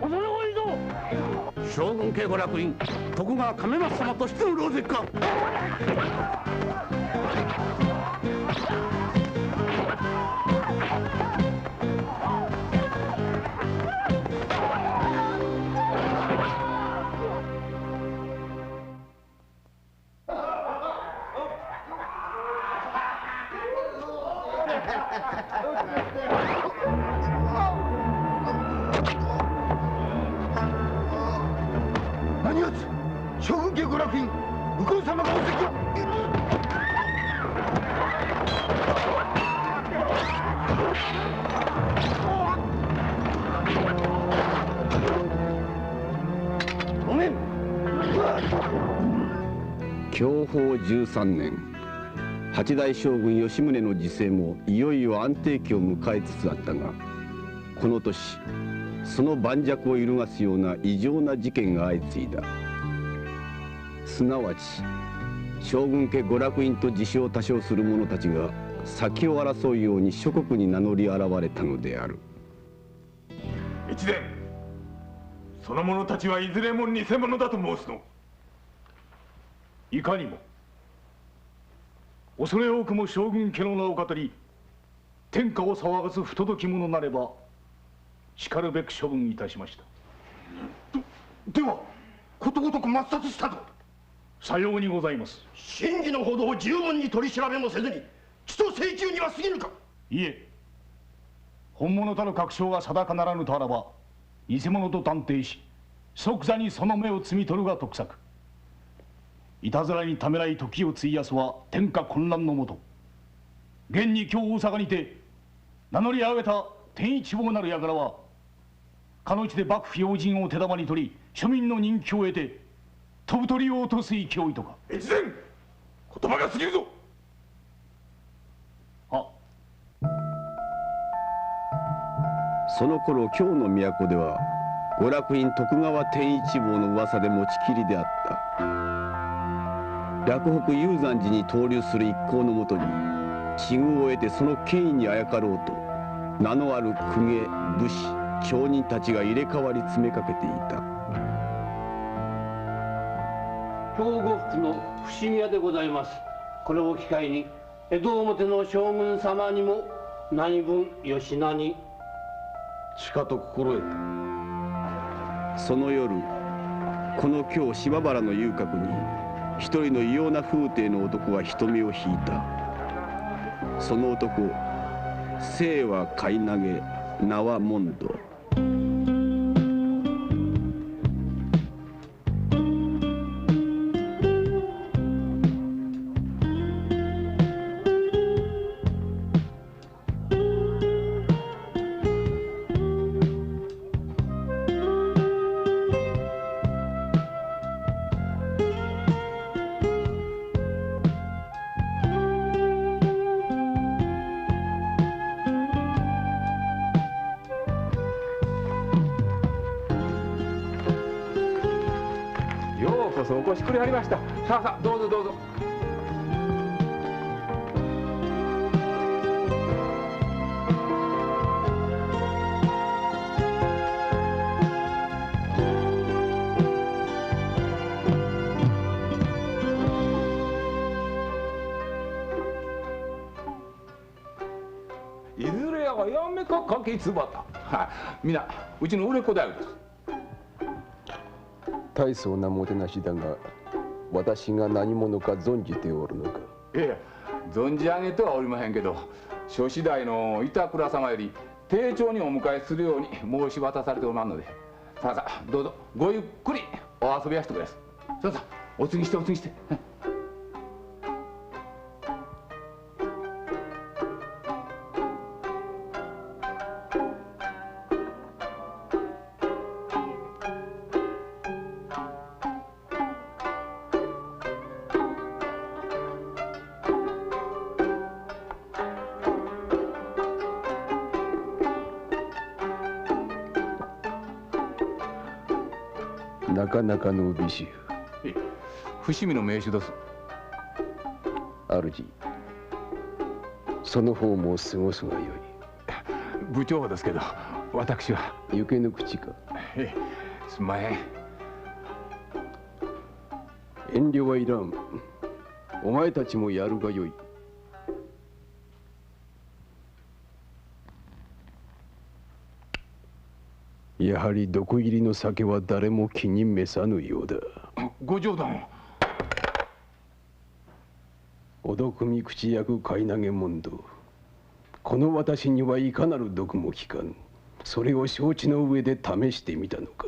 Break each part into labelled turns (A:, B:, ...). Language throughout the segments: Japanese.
A: 恐れ多いぞ。将軍家御楽院徳川亀松様としての狼藉か。
B: 何やつ、将軍家御楽院右近様がお席を。
A: ごめん。
C: 享保13年、八代将軍吉宗の治世もいよいよ安定期を迎えつつあったが、この年その盤石を揺るがすような異常な事件が相次いだ。すなわち将軍家御楽院と自称多称する者たちが先を争うように諸国に名乗り現れたのである。
B: 越前、その者たちはいずれも偽物だと申すの。
D: いかにも。恐れ多くも将軍家の名を語り天下を騒がす不届き者なればしかるべく処分いたしました。
B: ではことごとく抹殺したと。
D: さようにございます。
A: 真偽のほどを十分に取り調べもせずに起訴請求には過ぎぬか。
D: いえ、本物たる確証が定かならぬとあらば偽物と断定し即座にその目を摘み取るが得策。いたずらにためらい時を費やすは天下混乱のもと。現に今日大阪にて名乗り上げた天一坊なる輩はかの地で幕府要人を手玉に取り庶民の人気を得て飛ぶ鳥を落とす勢いとか。
B: 越前、言葉が過ぎるぞ。
C: その頃京の都では御楽院徳川天一坊の噂で持ちきりであった。洛北雄山寺に登竜する一行のもとに知遇を得てその権威にあやかろうと名のある公家武士町人たちが入れ替わり詰めかけていた。
A: 兵庫府の伏見屋でございます。これを機会に江戸表の将軍様にも何分吉名に。
C: しかと心得た。その夜この京島原の遊郭に一人の異様な風体の男が人目を引いた。その男、姓は貝投げ、名はモンド。
E: お越しくれはりました。さあさあ、どうぞどうぞ。いずれやがやめかかけつばた。はい、みなうちの売れっ子だよです。
F: 大層なもてなしだが、私が何者か存じておるのか。
E: いや、存じ上げてはおりませんけど、諸次第の板倉様より丁重にお迎えするように申し渡されておりますので、さあさあどうぞごゆっくりお遊びやしてくれす。さあさあお継ぎしてお継ぎして。
F: なかなかの美酒。
E: 伏見の名手です。
F: 主、その方も過ごすがよい。
E: 部長ですけど、私は。
F: 行けぬ口か。
E: すんまへん。
F: 遠慮はいらん。お前たちもやるがよい。やはり毒入りの酒は誰も気に召さぬようだ。
E: ご冗談を。
F: お毒味口役買い投げ問答。この私にはいかなる毒も効かぬ。それを承知の上で試してみたのか。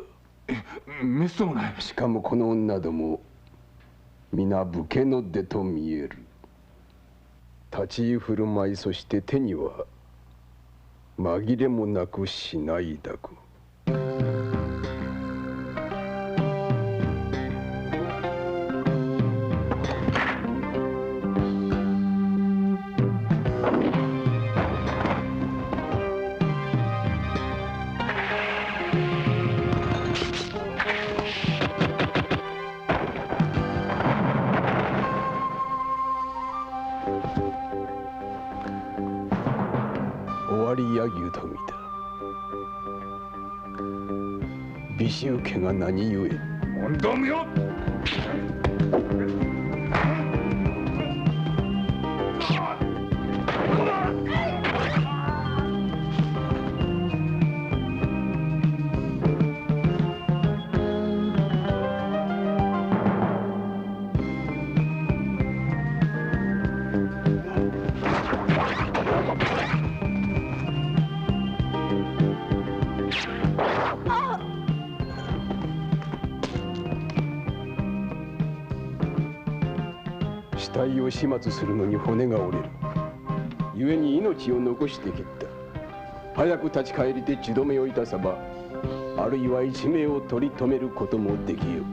E: めっそうもない。
F: しかもこの女ども皆武家の出と見える。立ち居振る舞い、そして手には紛れもなくしないだく。尾張柳生と見た。美州家が何故。
B: 問答無用。
F: 死体を始末するのに骨が折れる。故に命を残してきった。早く立ち返りて血止めをいたさば、あるいは一命を取り留めることもできよ
G: う。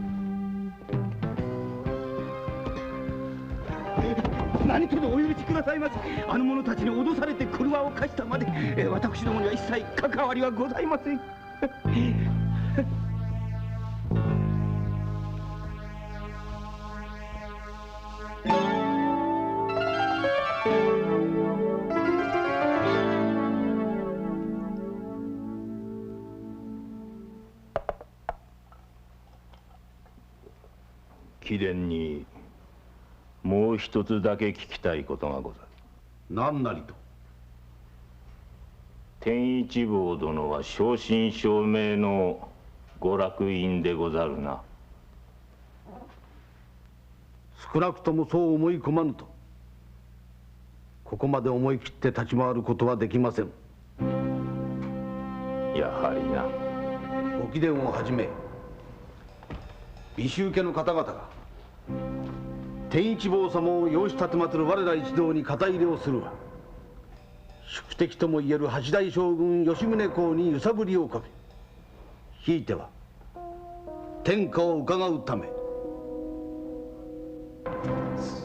G: 何とぞお許しくださいませ。あの者たちに脅されて車を貸したまで、私どもには一切関わりはございません。
H: 貴殿にもう一つだけ聞きたいことがござる。
A: 何なりと。
H: 天一坊殿は正真正銘の娯楽院でござるな。
A: 少なくともそう思い込まぬと、ここまで思い切って立ち回ることはできません。
H: やはりな。
A: ご貴殿をはじめ美州家の方々が天一坊様を養子立てまつる我ら一同に肩入れをするは、宿敵ともいえる八代将軍吉宗公に揺さぶりをかけ、ひいては天下を伺うため。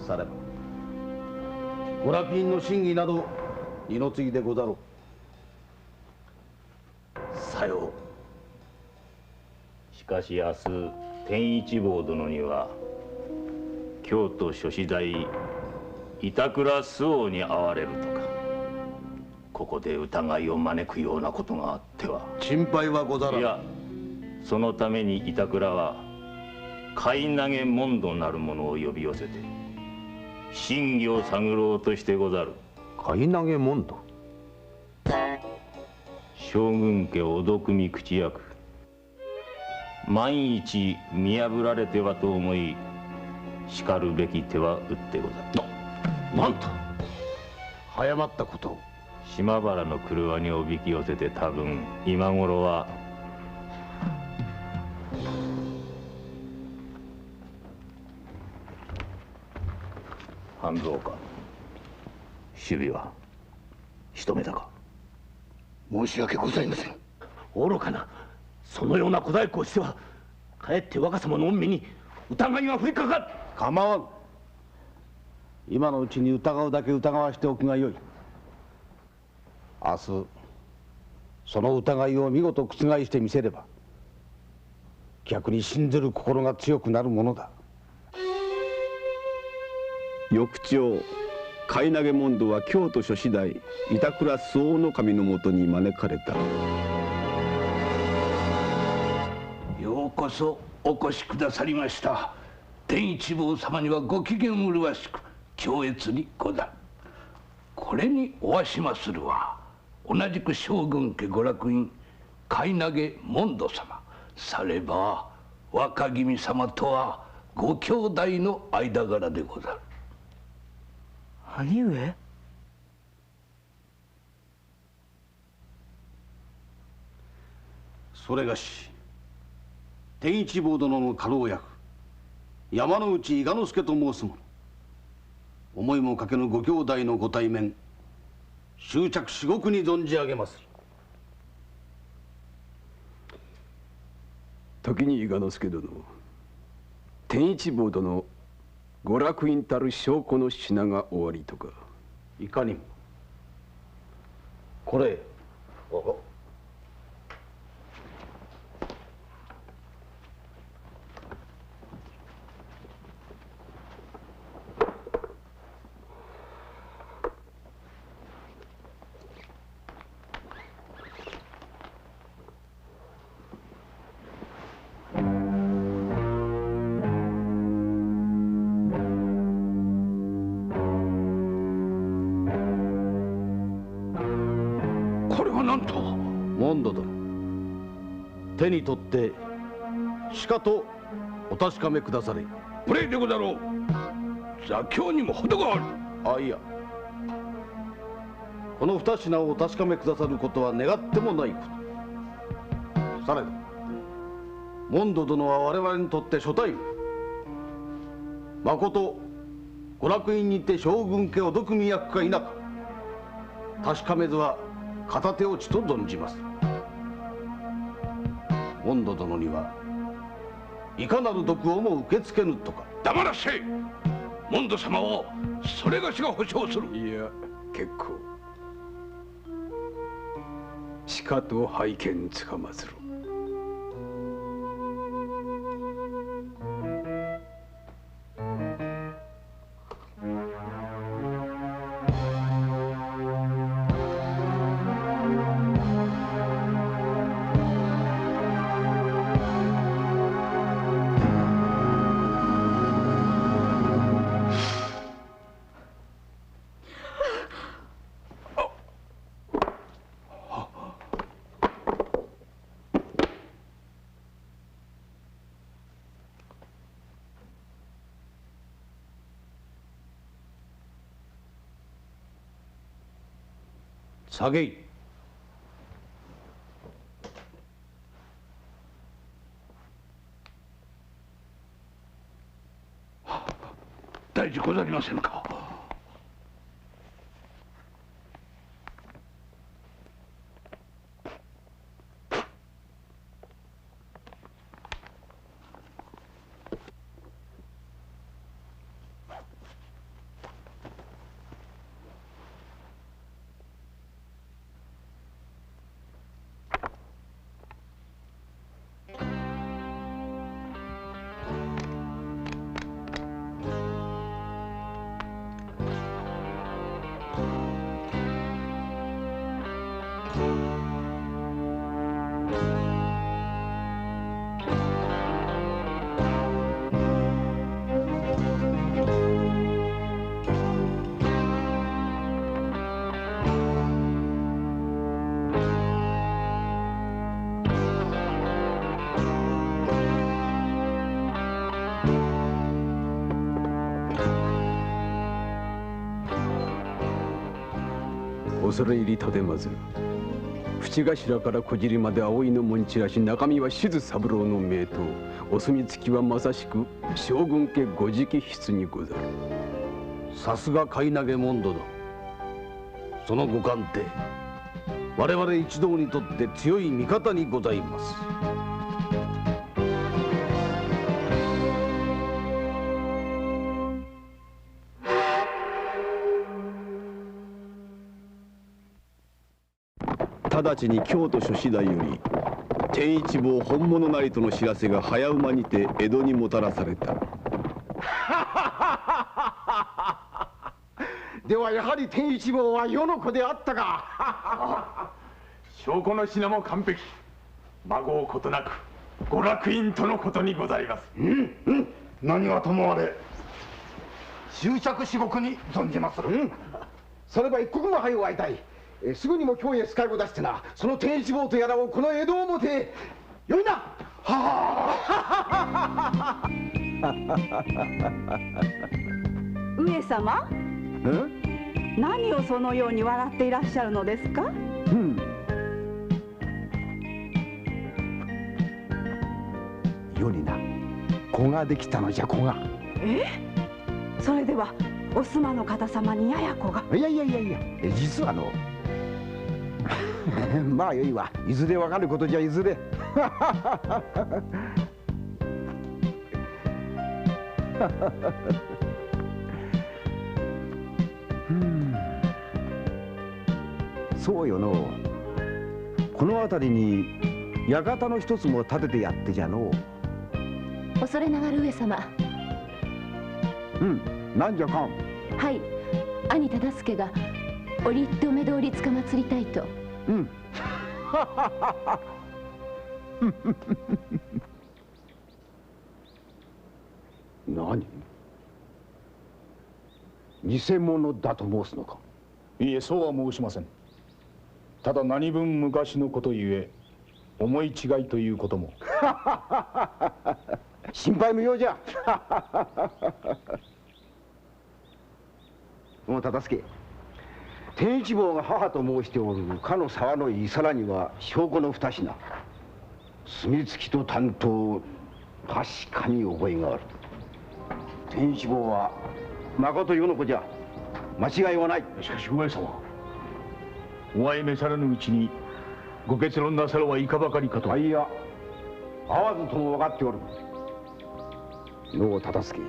A: さればご落院の審議など二の次でござろう。さよ
H: しかし明日天一坊殿には京都諸子大板倉周防に会われるとか、ここで疑いを招くようなことがあっては。
A: 心配はござらぬ。
H: いや、そのために板倉は買い投げ問答なるものを呼び寄せて真偽を探ろうとしてござる。
A: 買い投げ問答。
H: 将軍家お毒味口役、万一見破られてはと思い、しかるべき手は打ってござる。
A: なんと早まったことを。
H: 島原の車におびき寄せて、多分今頃は半蔵か。守備は仕留めたか。
G: 申し訳ございません。愚かなそのような小細工をしては、かえって若様の御身に疑いが降りかかる。
A: 構わん。今のうちに疑うだけ疑わしておくがよい。明日その疑いを見事覆してみせれば、逆に信ずる心が強くなるものだ。
C: 翌朝買い投げ問答は京都諸子大板倉周防守のもとに招かれた。
G: こそお越しくださりました。天一坊様にはご機嫌麗しく恐悦にござる。これにおわしまするは同じく将軍家娯楽院貝投げ門戸様、されば若君様とはご兄弟の間柄でござる。
I: 兄上？
A: それがし天一坊殿の家老役山内伊賀之助と申す者、思いもかけぬご兄弟のご対面、終着至極に存じ上げまする。
F: 時に伊賀之助殿、天一坊殿娯楽院たる証拠の品がおありとか。
A: いかにも。これ門戸殿、手に取ってしかとお確かめくだされ。
G: 無礼でござろう。座興にも程がある。
A: あ、いや、この二品をお確かめくださることは願ってもないこと。されど門戸殿は我々にとって初対面。まこと娯楽院にて将軍家お毒味役か否か確かめずは片手落ちと存じます。門戸殿にはいかなる毒をも受け付けぬとか。
G: 黙らせ。門戸様はそれがしが保証する。
F: いや結構。しかと拝見つかまつる。
A: 下げい。
G: 大事ござりませんか。恐れ入り立てまずる。淵頭から小尻まで葵の紋散らし、中身は志津三郎の名刀。お墨付きはまさしく将軍家ご直筆にござる。
A: さすが貝投げ門戸殿。そのご鑑定、我々一同にとって強い味方にございます。
C: 直ちに京都諸次第より天一坊本物なりとの知らせが早馬にて江戸にもたらされた。
J: ではやはり天一坊は世の子であったか。
B: 証拠の品も完璧。まごうことなく娯楽院とのことにございます。
A: 何はともあれ終着至極に存じまする。
J: それは一刻も早う会いたい。すぐにも京へ使いを出してな、その天一坊とやらをこの江戸表へ。よいな。
K: 上様、何をそのように笑っていらっしゃるのですか？
J: 世にな子ができたのじゃ。子が。
K: それではお須磨の方様にやや子が。
J: いや実はまあよいわ。いずれわかることじゃ。いずれ。そうよの。この辺りに館の一つも建ててやってじゃの。
L: 恐れながら上様。
J: なんじゃかん。
L: はい、兄忠相が折り入ってお目通りつかまつりたいと。
J: 何？偽物だと申すのか？
D: いいえ、そうは申しません。ただ何分昔のことゆえ思い違いということも。
J: 心配無用じゃ。もう忠相、天一坊が母と申しておるかの沢のいさらには証拠の二品、墨付きと担当、確かに覚えがある。天一坊はまこと世の子じゃ。間違いはない。
D: しかし上様、お会い召されぬうちにご結論なさるはいかばかりかと。
J: いや、会わずとも分かっておる。のう忠相、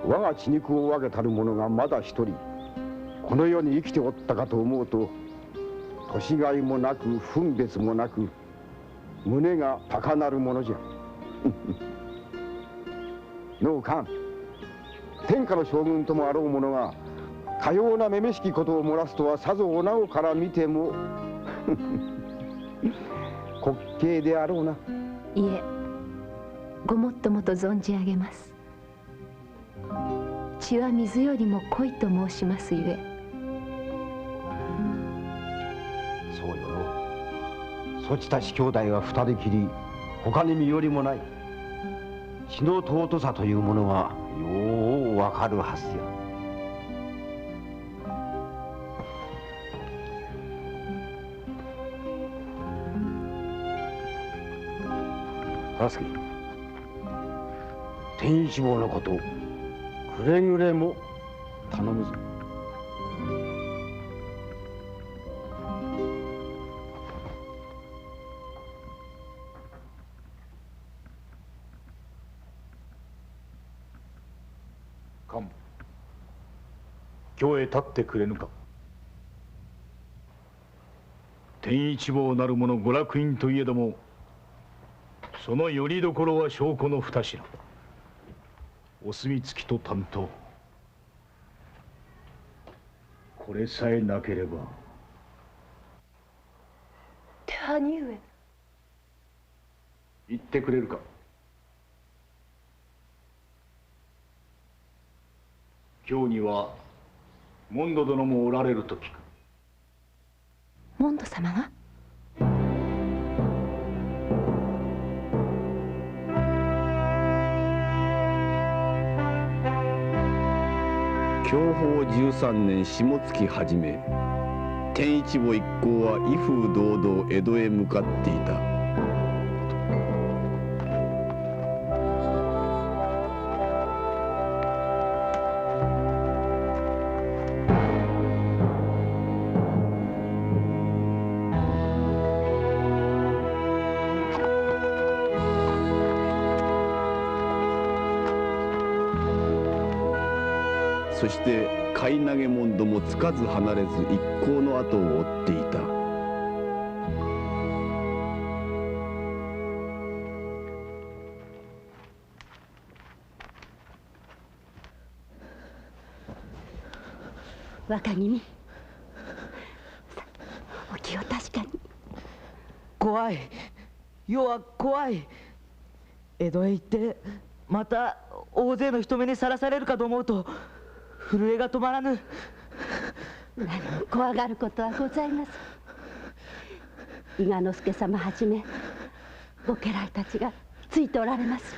J: 我が血肉を分けたる者がまだ一人この世に生きておったかと思うと、年がいもなく分別もなく胸が高鳴るものじゃ。のう勘、天下の将軍ともあろう者がかようなめめしきことを漏らすとは、さぞお直から見ても滑稽であろうな。
L: いえ、ごもっともと存じ上げます。血は水よりも濃いと申しますゆえ。
J: そうよの。そちたち兄弟は二人きり、他に身寄りもない。血の尊さというものがようわかるはずや。忠相、天一坊のことくれぐれも頼むぞ。
D: 勘、京へ立ってくれぬか。天一坊なる者娯楽院といえども、そのよりどころは証拠の二品、お墨付きと担当。これさえなければ。
L: では兄上、
D: 言ってくれるか。京にはモンド殿もおられると聞く。
L: モンド様が？
C: 享保13年下月初め、天一坊一行は威風堂々江戸へ向かっていた。そして貝投げモンドもつかず離れず一行の後を追っていた。
K: 若君、お気を確かに。
I: 怖い。世は怖い。江戸へ行ってまた大勢の人目にさらされるかと思うと震えが止まらぬ。
L: 何も怖がることはございません。伊賀之助様はじめご家来たちがついておられます。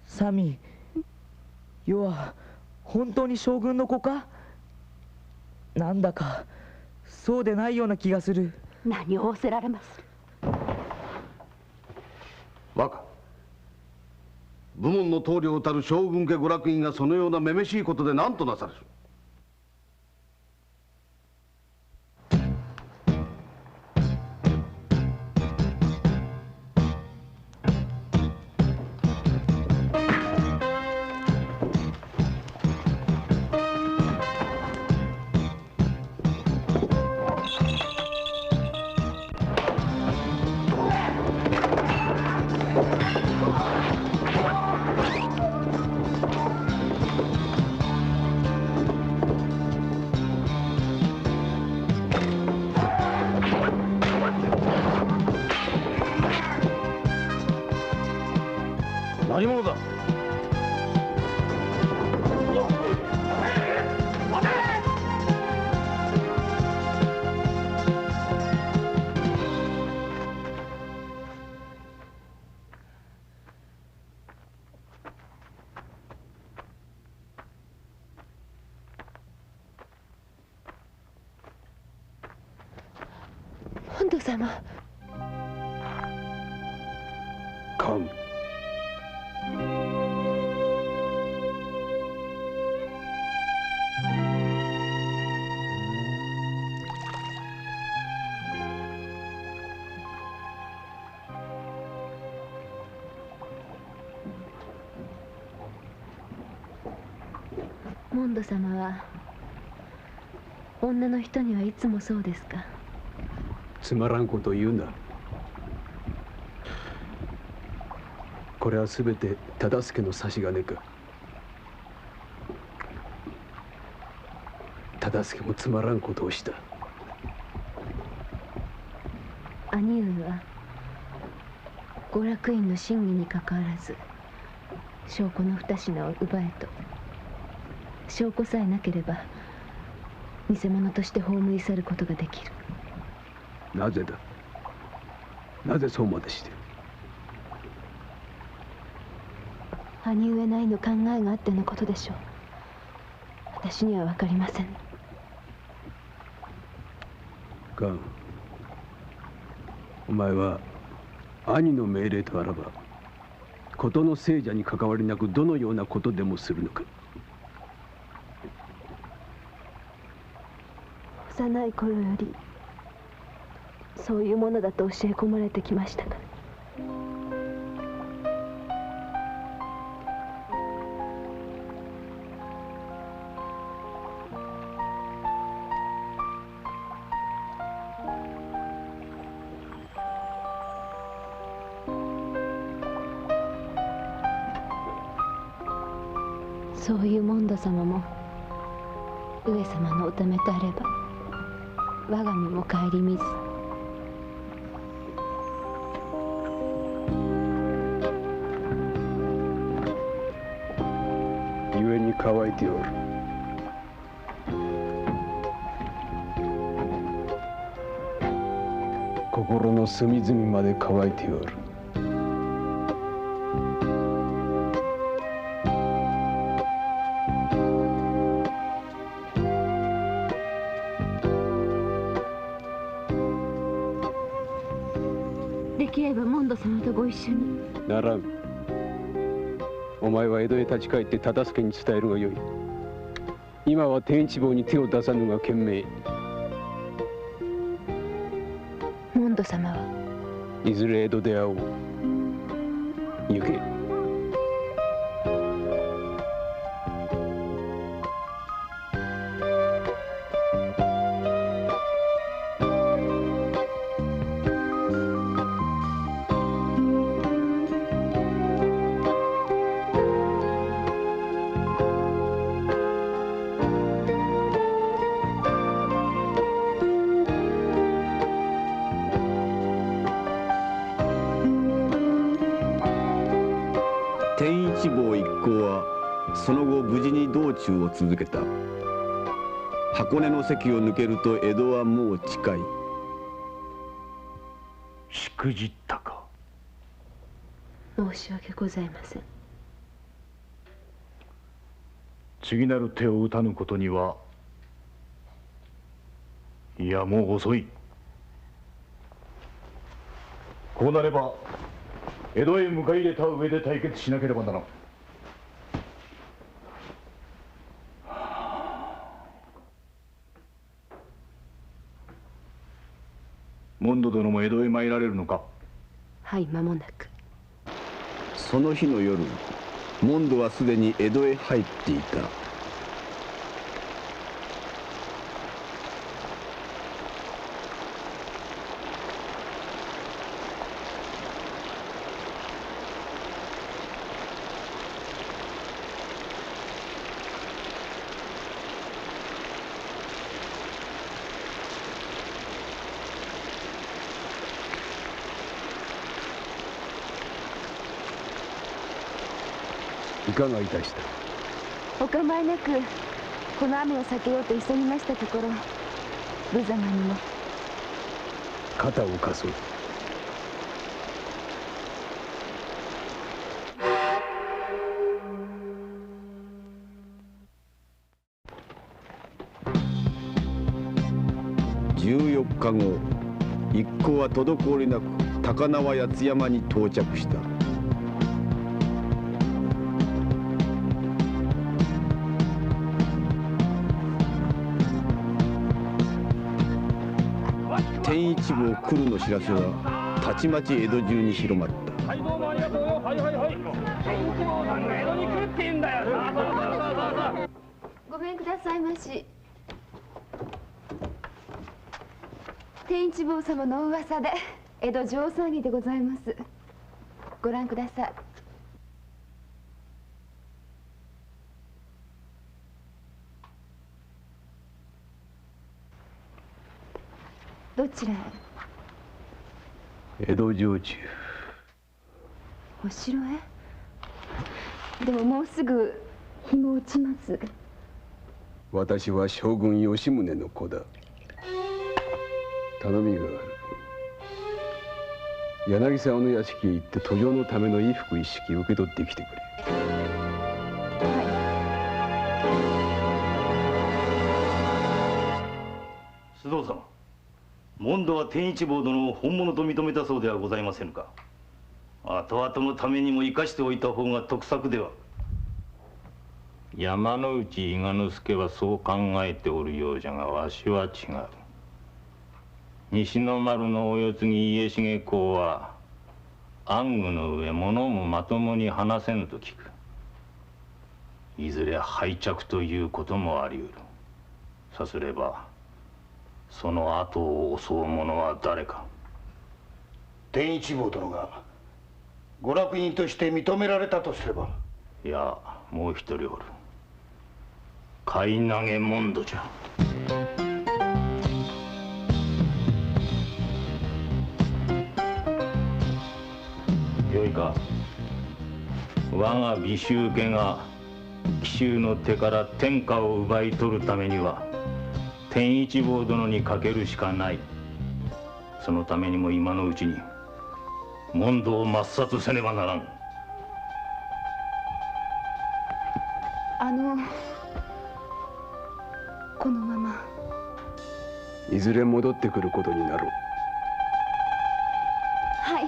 I: サミ、世は本当に将軍の子か？なんだかそうでないような気がする。
L: 何を仰せられます。
A: 若、武門の棟梁たる将軍家娯楽院がそのようなめめしいことで何となされる。何者だ。
L: 本土様。
F: カン。
L: モンド様は女の人にはいつもそうですか。
F: つまらんこと言うな。これはすべて忠相の差し金か。忠相もつまらんことをした。
L: 兄上は娯楽院の審議にかかわらず証拠の2品を奪えと。証拠さえなければ偽物として葬り去ることができる。
F: なぜだ。なぜそうまでして。
L: 兄上なりの考えがあってのことでしょう。私には分かりません。
F: ガン、お前は兄の命令とあらば事の聖者に関わりなくどのようなことでもするのか。
L: 幼い頃よりそういうものだと教え込まれてきましたから。そういうモンド様も上様のおためとあれば我が身も顧みず。
F: 故に乾いておる。心の隅々まで乾いておる。
L: できればモンド様とご一緒に。
F: ならん。お前は江戸へ立ち返って忠相に伝えるがよい。今は天一坊に手を出さぬが賢明。
L: モンド様はい
F: ずれ江戸で会おう。行け。
C: 一坊一行はその後無事に道中を続けた。箱根の関を抜けると江戸はもう近い。
D: しくじったか。
L: 申し訳ございません。
D: 次なる手を打たぬことには、いやもう遅い。こうなれば江戸へ迎え入れた上で対決しなければならん。モンド殿も江戸へ参られるのか。
L: はい、間もなく。
C: その日の夜、モンドはすでに江戸へ入っていた。
F: いかがいたした。
L: お構いなく、この雨を避けようと急ぎましたところ、無様にも。
F: 肩を貸そう。
C: 14日後、一行は滞りなく高輪八ツ山に到着した。天一坊来るの知らせはたちまち江戸中に広まった。
M: はい、どうもありがとうよ。はいはいはい。天一坊さんが江戸に来るって言うんだよ。
L: ごめんくださいまし。天一坊様の噂で江戸上騒ぎでございます。ご覧ください。どちらへ？
F: 江戸城中。
L: お城へ？でももうすぐ日も落ちます。
F: 私は将軍吉宗の子だ。頼みがある。柳沢の屋敷へ行って途上のための衣服一式受け取ってきてくれ。
H: 須藤様、モンドは天一坊殿を本物と認めたそうではございませぬか。後々のためにも生かしておいた方が得策では。山内伊賀之助はそう考えておるようじゃが、わしは違う。西の丸のお世継ぎ家重公は暗愚の上物もまともに話せぬと聞く。いずれ敗着ということもあり得る。さすればその後を襲う者は誰か。
A: 天一坊殿が娯楽人として認められたとすれば。
H: いや、もう一人おる。買い投げモンドじゃ。よいか。我が美衆家が紀州の手から天下を奪い取るためには天一坊殿にかけるしかない。そのためにも今のうちにモンドを抹殺せねばならん。
L: このまま
F: いずれ戻ってくることになろう。
L: はい。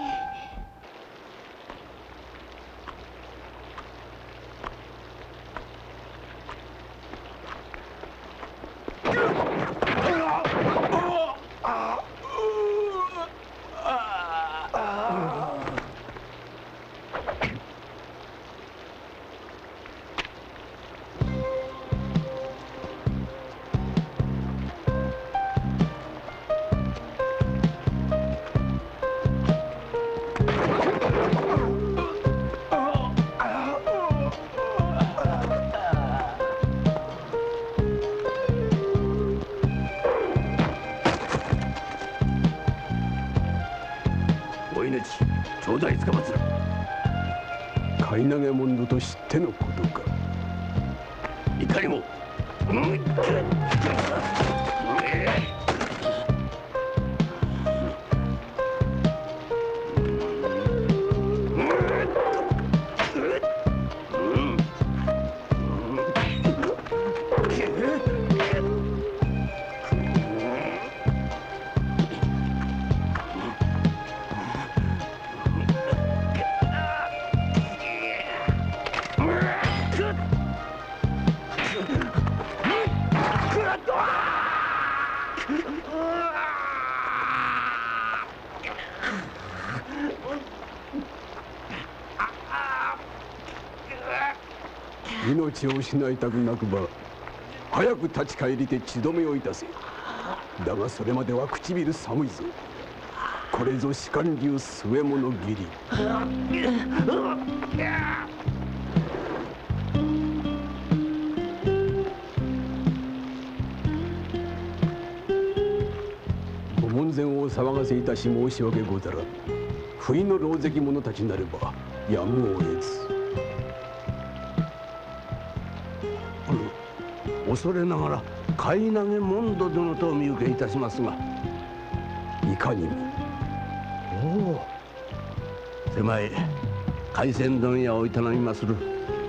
F: 帰買い投げ者と知ってのことか。
G: いかにも。
F: 命を失いたくなくば早く立ち返りて血止めをいたせ。だがそれまでは唇寒いぞ。これぞ士官流末物斬り。ご門前を騒がせいたし申し訳ござらん。不意の狼藉者たちなればやむを得ず。
G: 恐れながら買い投げモド殿とお見受けいたしますが。
F: いかにも。
G: おお、狭い海鮮問屋を営みまする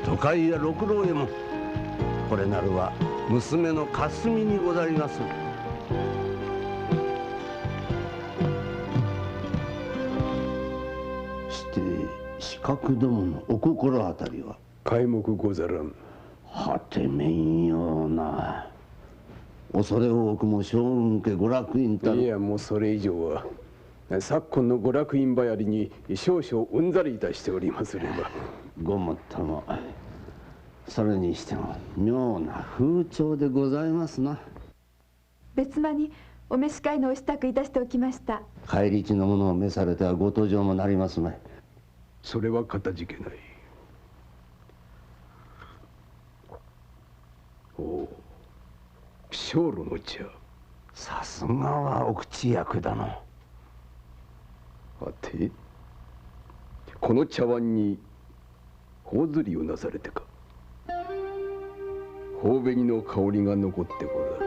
G: 都会や六郎へもこれなるは娘の霞にござります。して刺客どものお心当たりは。
F: 皆目ござらん。
G: はてめんような。恐れ多くも将軍家娯楽院たる。
F: いや、もうそれ以上は昨今の娯楽院ばやりに少々うんざりいたしておりますれば。
G: ごもっとも。それにしても妙な風潮でございますな。
N: 別間にお召し替えのお支度いたしておきました。
G: 返り血のものを召されてはご登場もなりますまい。
F: それはかたじけない。おお、生炉の茶。
G: さすがはお口役だの。
F: はて、この茶碗に頬ずりをなされてか。頬紅の香りが残ってござる。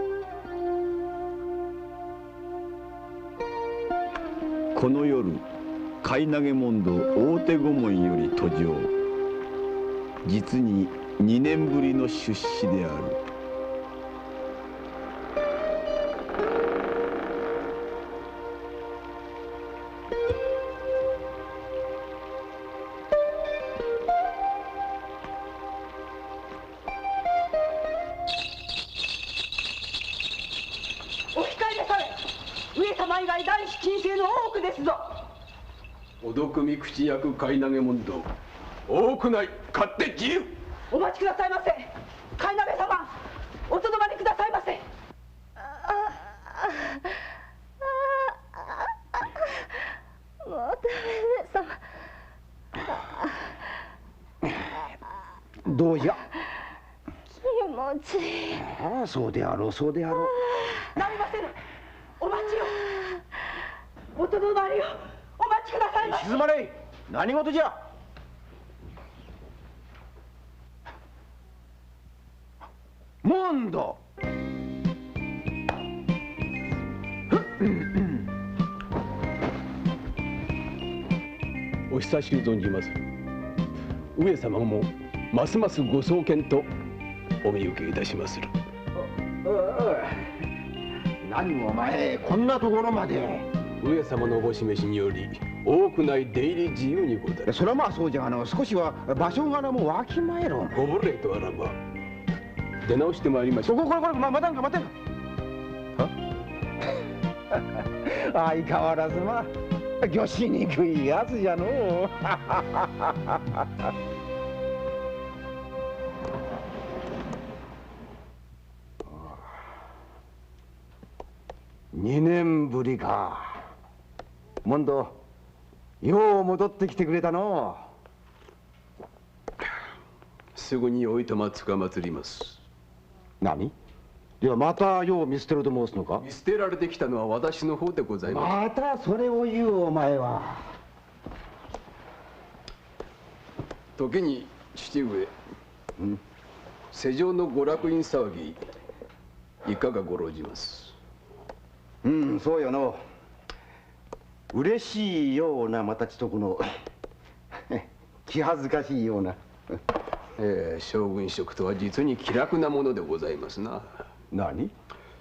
C: この夜買い投げ問答大手御門より登場。実に2年ぶりの出仕である。
K: お控えなされ。上様以外男子禁制の大奥ですぞ。
F: お毒味口役買い投げ問答多くない。勝手自由。
K: お待ちくださいませ。貝鍋様、おとどまりくださいませ。
L: もうダメ様。
J: どうじゃ。
L: 気持ちいい。
J: ああ、そうであろう、そうであろう。
K: なりませぬ。お待ちを。おとどまりをお待ちくださいませ。
J: 静まれ。何事じゃ。モンド。
F: お久しゅう存じます。上様もますますご壮健とお見受けいたしまする。
J: 何もお前こんなところまで。
F: 上様のご示しにより多くない出入り自由にござる。
J: それはまあそうじゃがの、少しは場所柄もわきまえろ。
F: ご無礼とあらば出直してまいりましょう。
J: これ待たんか待たんか。相変わらずまあ魚しにくいやつじゃのう。2年ぶりか。モンド、よう戻ってきてくれたの。
F: すぐにおいとまつかまつります。
J: 何？ではまたよう見捨てろと申すのか？
F: 見捨てられてきたのは私の方でございます。
J: またそれを言うお前は。
F: 時に父上、世上の娯楽院騒ぎいかがごろじます？
J: そうよの。嬉しいようなまたちとこの気恥ずかしいような。
F: 将軍職とは実に気楽なものでございますな。
J: 何？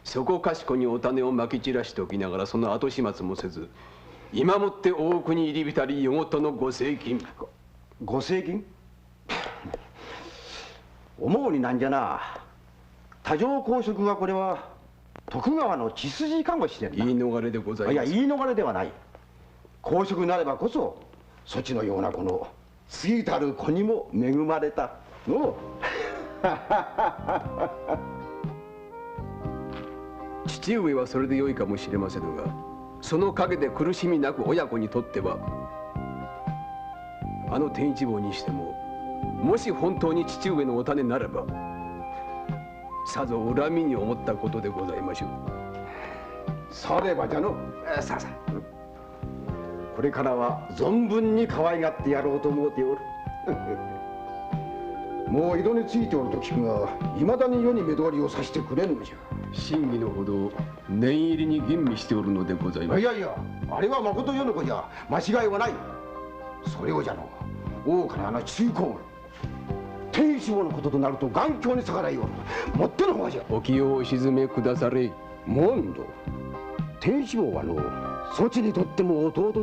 F: そこかしこにお種をまき散らしておきながらその後始末もせず、今もって大奥に入り浸り夜ごとのご請金。
J: ご請金？思うになんじゃな。多条公職はこれは徳川の血筋かもしれんな。
F: 言い逃れでございます。
J: いや、言い逃れではない。公職なればこそそちのようなこの次たる子にも恵まれたの。
F: 父上はそれでよいかもしれませぬが、その陰で苦しみなく親子にとっては、あの天一坊にしてももし本当に父上のお種ならばさぞ恨みに思ったことでございましょう。
J: さればじゃの。さあさあ、これからは存分に可愛がってやろうと思うておる。もう井戸についておると聞くが、いまだに世に目通りをさしてくれぬのじゃ。
F: 真偽のほど念入りに吟味しておるのでございます。
J: いやいや、あれはまこと世の子じゃ間違いはない。それをじゃの、大岡のあの中高天一坊のこととなると眼鏡に逆らいおる。もってのほうじゃ。
F: お気をお沈めくだされ。
J: モンド、天一坊はのそちにとっても弟ぞ。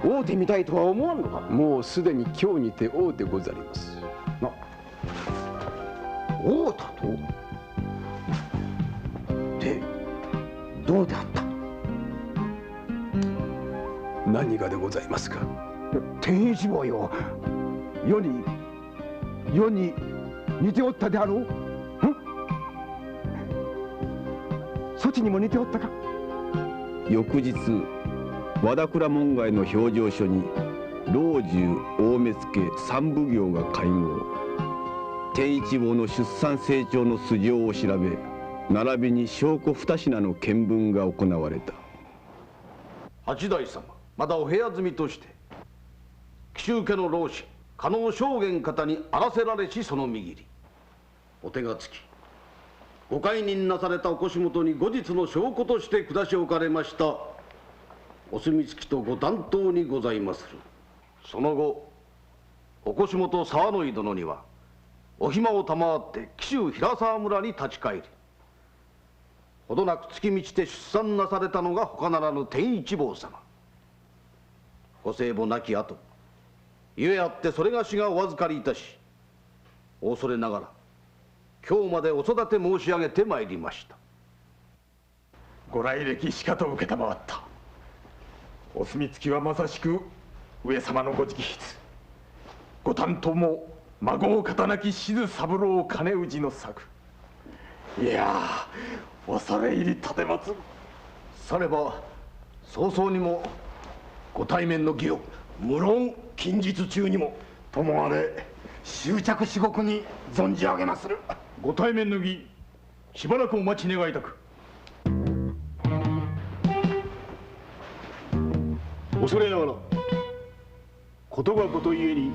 J: 会うてみたいとは思わんのか。
F: もうすでに今日にて会うてござります。
J: 会うたと？で、どうであった？
F: 何がでございますか？
J: 天一坊よ、世に似ておったであろう？そちにも似ておったか？
C: 翌日、和田倉門外の評定所に老中大目付三奉行が会合。天一坊の出産成長の素性を調べ、並びに証拠二品の見分が行われた。
A: 八代様、まだお部屋住みとして紀州家の老子加納将軍方にあらせられしそのみぎり、お手がつきご解任なされたお腰元に後日の証拠として下し置かれましたお墨付きとご担当にございまする。その後お腰元沢野井殿にはお暇を賜って紀州平沢村に立ち返り、ほどなく月満ちて出産なされたのが他ならぬ天一坊様。ご生母亡き後、ゆえあってそれがしがお預かりいたし、お恐れながら今日までお育て申し上げてまいりました。
B: ご来歴しかと承った。お墨付きはまさしく上様のご直筆。ご担当も孫を肩なき志津三郎金氏の作。いやー、恐れ入り立てまつる。
A: されば早々にもご対面の儀を。
D: 無論近日中にもともあれ終着至極に存じ上げまする。ご対面の儀、しばらくお待ち願いたく。恐れながらことがことゆえに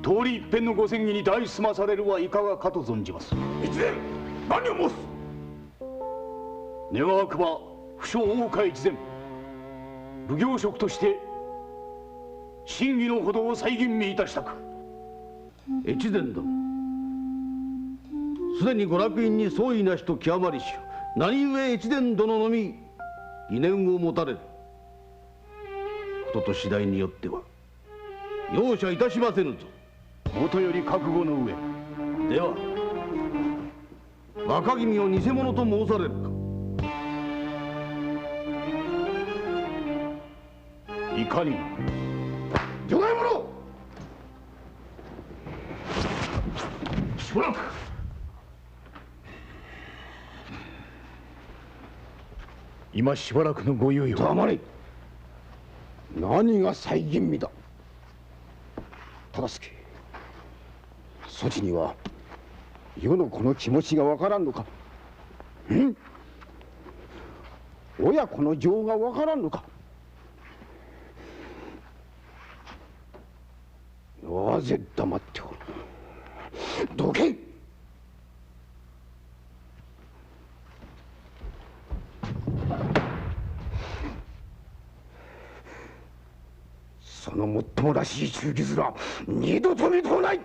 D: 通り一遍のご詮議に代済まされるはいかがかと存じます。
B: 越前、何を申す？
D: 願わくば不肖大岡越前、奉行職として真偽のほどを再吟味いたしたく。
A: 越前殿、すでにご落院に相違なしと極まりし、何故越前殿のみ疑念を持たれることと次第によっては容赦いたしませぬぞ。
D: もとより覚悟の上。
A: では若君を偽物と申されるか？
D: いかにも。
J: 除外者！
D: しばらく。今しばらくのご猶予。
J: 黙れ。何が再吟味だ。忠相、そちには世の子の気持ちがわからんのか？親子の情がわからんのか？なぜ黙っておる。どけ。そのもっともらしい忠義面、二度と見とうない。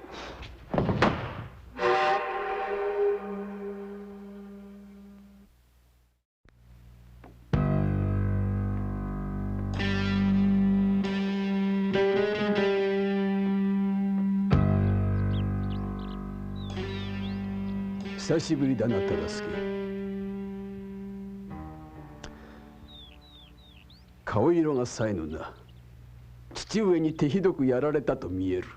F: 久しぶりだな忠相。顔色がさえぬな。父上に手ひどくやられたと見える。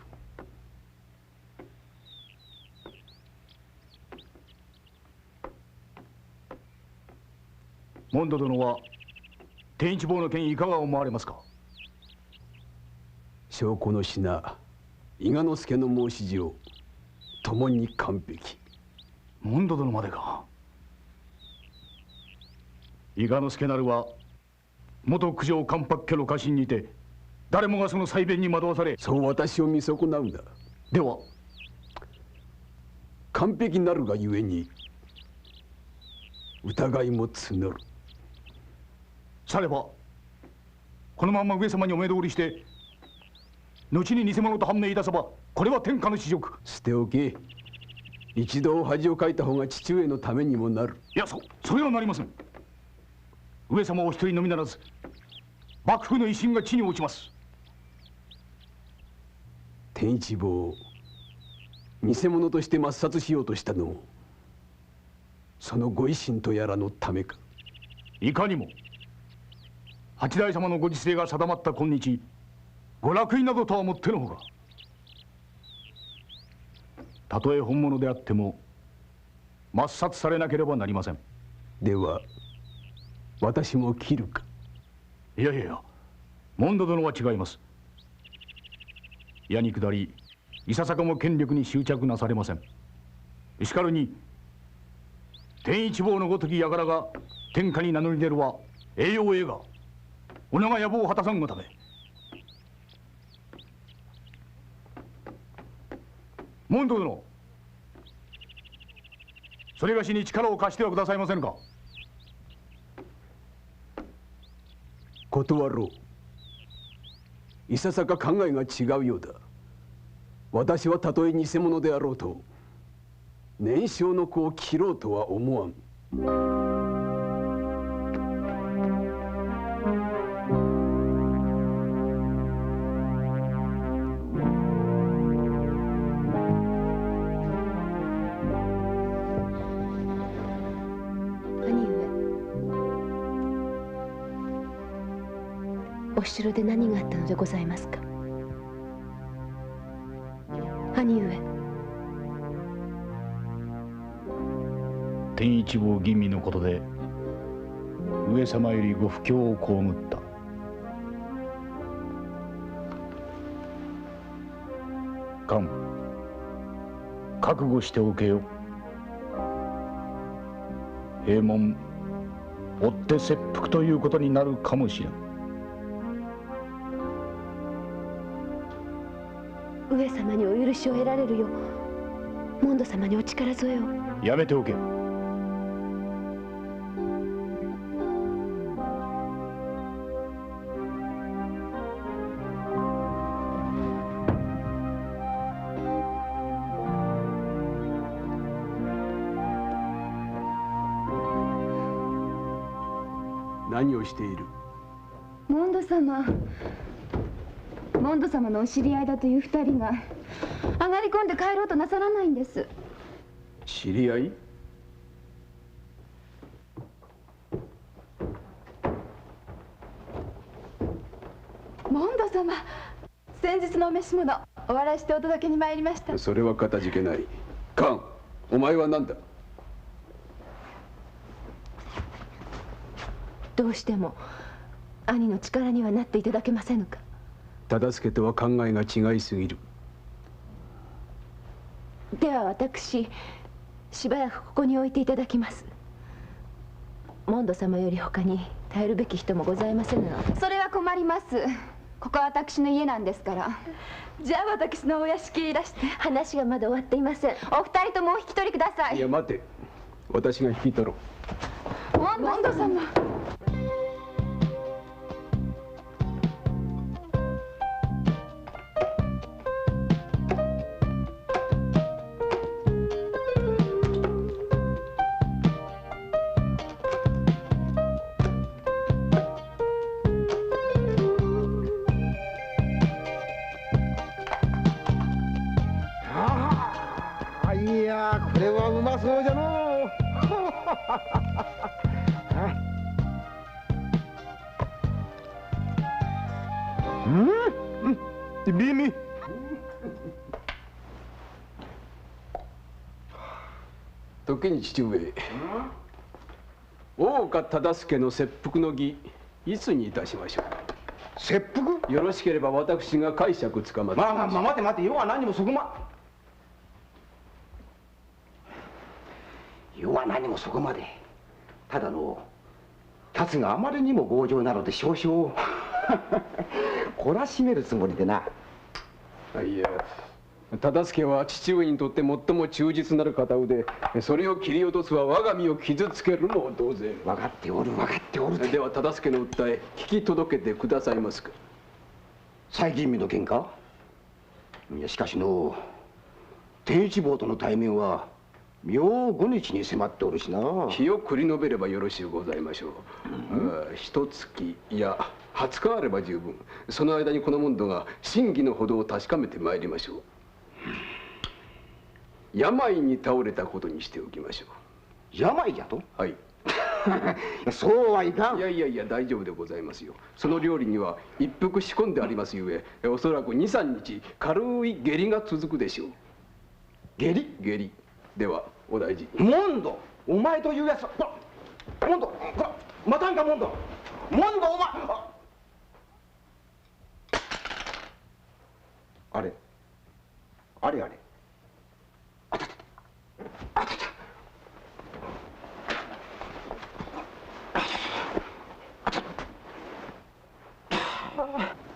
D: モンド殿は天一坊の件いかが思われますか。
F: 証拠の品伊賀之助の申し状共に完璧。
D: モンド殿までか。伊賀之助なるは元九条関白家の家臣にて、誰もがその裁弁に惑わされ。
F: そう私を見損なうな。
D: では
F: 完璧なるがゆえに疑いも募る。
D: さればこのまま上様にお目通りして後に偽物と判明いたせば、これは天下の恥辱。
F: 捨ておけ。一度恥をかいた方が父上のためにもなる。
D: いや、それはなりません。上様お一人のみならず幕府の威信が地に落ちます。
F: 天一坊を偽物として抹殺しようとしたのもそのご威信とやらのためか。
D: いかにも八代様のご時世が定まった今日、ご落位などとはもってのほか。たとえ本物であっても抹殺されなければなりません。
F: では私も切るか。
D: いやいやいや、モンド殿は違います。矢に下りいささかも権力に執着なされません。しかるに天一坊のごとき輩が天下に名乗り出るは栄養栄がお名が野望を果たさんがため。モンド殿、それがしに力を貸してはくださいませんか。
F: 断ろう。いささか考えが違うようだ。私はたとえ偽物であろうと年少の子を切ろうとは思わん。
L: お城で何があったのでございますか。兄上。
D: 天一坊吟味のことで上様よりご不興を被った。勘、覚悟しておけよ。閉門追って切腹ということになるかもしれん。
L: 上様にお許しを得られるようモンド様にお力添えを。
D: やめておけ。
F: 何をしている。
N: モンド様。モンド様のお知り合いだという二人が上がり込んで帰ろうとなさらないんです。
F: 知り合い。
N: モンド様、先日のお召し物お笑いしてお届けに参りました。
F: それはかたじけない。カン、お前は何だ。
L: どうしても兄の力にはなっていただけませぬか。
F: 忠相とは考えが違いすぎる。
L: では私しばらくここに置いていただきます。モンド様より他に頼るべき人もございませぬので。
N: それは困ります。ここは私の家なんですから。
K: じゃあ私のお屋敷へいらして。
L: 話がまだ終わっていません。
N: お二人ともお引き取りください。
F: いや待て、私が引き取ろう。
N: モンド様。
J: いやこれはうまそうじゃのう。
F: ビミ。時に父上、大岡忠相の切腹の儀、いつにいたしましょう。
J: 切腹？
F: よろしければ私が解釈つかまつ。
J: 待て待て、世は何もそこま。世は何もそこまで。ただの達があまりにも強情なので少々懲らしめるつもりでな。
F: いや、忠相は父上にとって最も忠実なる片腕。それを切り落とすは我が身を傷つけるの同然。
J: 分かっておる分かっておる。
F: では忠相の訴え聞き届けてくださいますか。
J: 最近見の件か。いやしかしの天一坊との対面は明5日に迫っておるしな。
F: 日を繰り延べればよろしゅうございましょう。一月いや20日あれば十分。その間にこの門徒が真偽のほどを確かめてまいりましょう。病に倒れたことにしておきましょう。
J: 病じゃと？
F: はい。
J: そうはいかん。
F: いや大丈夫でございますよ。その料理には一服仕込んでありますゆえ、おそらく2、3日軽い下痢が続くでしょう。
J: 下痢？
F: 下痢。ではお大事。
J: モンド、お前というやつ。モンド、またんかモンド。モンドお前。あれ。あれ。あたた。あたた。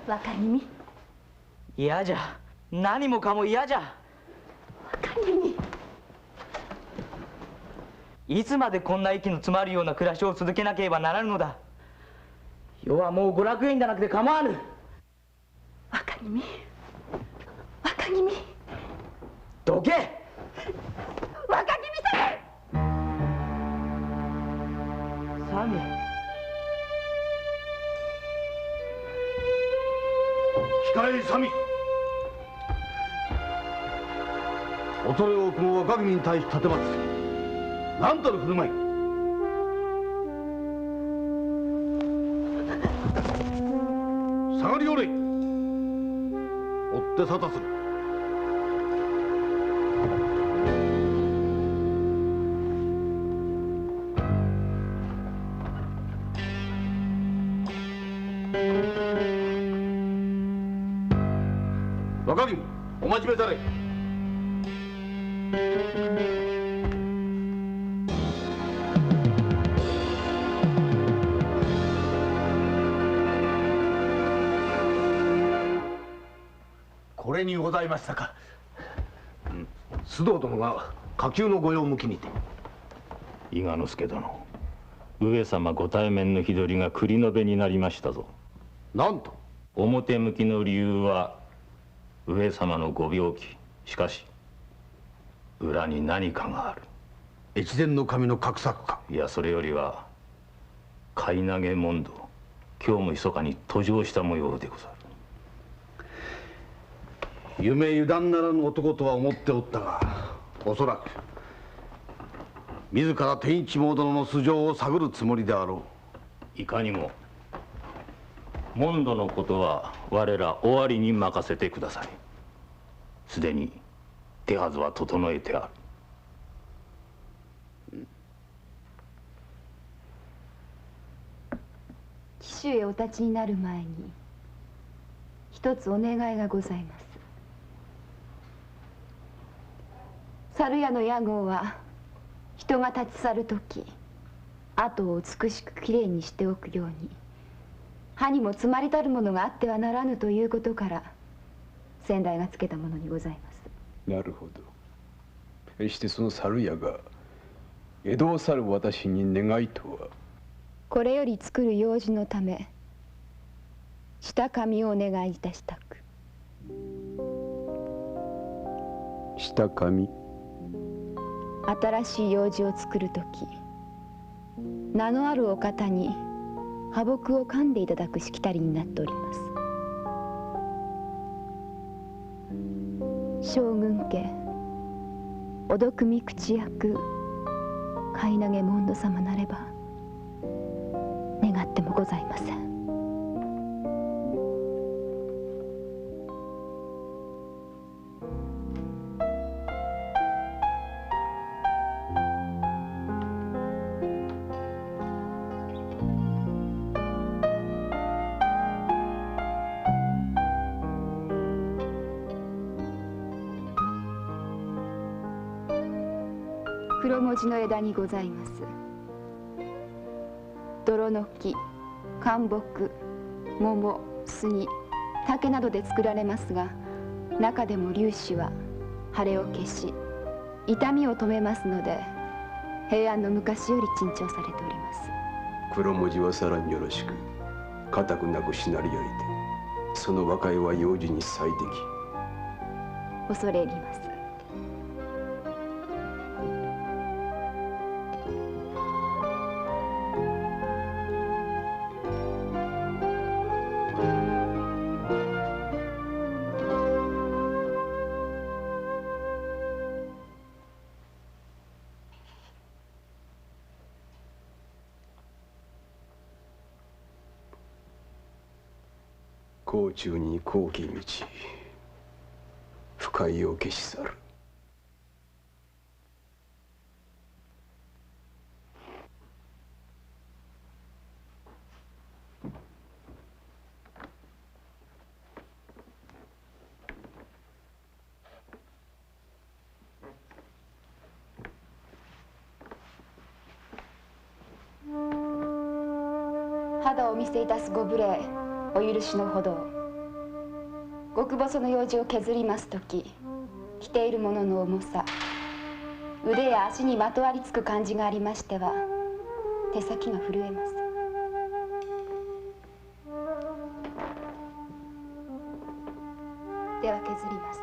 K: 若君。
I: 嫌じゃ。何もかも嫌じゃ。
K: 若君。
I: いつまでこんな息の詰まるような暮らしを続けなければならぬのだ。世はもう娯楽園でなくて構わぬ。
K: 若君。若君。
I: どけ。
K: 若君様。
I: サミ。
A: 控えサミ。恐れ多くも若君に対し立てまつ何たる振る舞い。下がりおれ。追って沙汰する。若君お待ちめたれ。これにございましたか。
J: 須藤殿が下級の御用向きにて。
H: 伊賀之助殿、上様ご対面の日取りが繰り延べになりましたぞ。
J: なんと。
H: 表向きの理由は上様のご病気。しかし裏に何かがある。
A: 越前の神の画策か。
H: いや、それよりは買い投げ問答、今日も密かに途上した模様でござる。
A: 夢油断ならぬ男とは思っておったが、おそらく自ら天一坊殿の素性を探るつもりであろ
H: う。いかにも門戸のことは我ら尾張に任せてください。すでに手はずは整えてある。
N: 紀州へお立ちになる前に一つお願いがございます。猿屋の屋号は人が立ち去る時後を美しくきれいにしておくように歯にも詰まりたるものがあってはならぬということから先代がつけたものにございます。
F: なるほど。決してその猿屋が江戸を去る私に願いとは。
N: これより作る用事のため下紙をお願いいたしたく。
F: 下紙？
N: 新しい用事を作るとき名のあるお方に破木を噛んでいただくしきたりになっております。将軍家お毒見口役貝投げモンド様なれば願ってもございません。黒文字の枝にございます。泥の木、灌木、桃、杉、竹などで作られますが、中でも粒子は腫れを消し痛みを止めますので、平安の昔より珍重されております。
F: 黒文字はさらによろしく、固くなくしなりやりて、その和解は用事に最適。
N: 恐れ入ります。
F: 甲中に高き道、不快を消し去る。
N: 肌をお見せいたすご無礼お許しのほどを。極細の用事を削りますとき、着ているものの重さ、腕や足にまとわりつく感じがありましては手先が震えます。では削ります。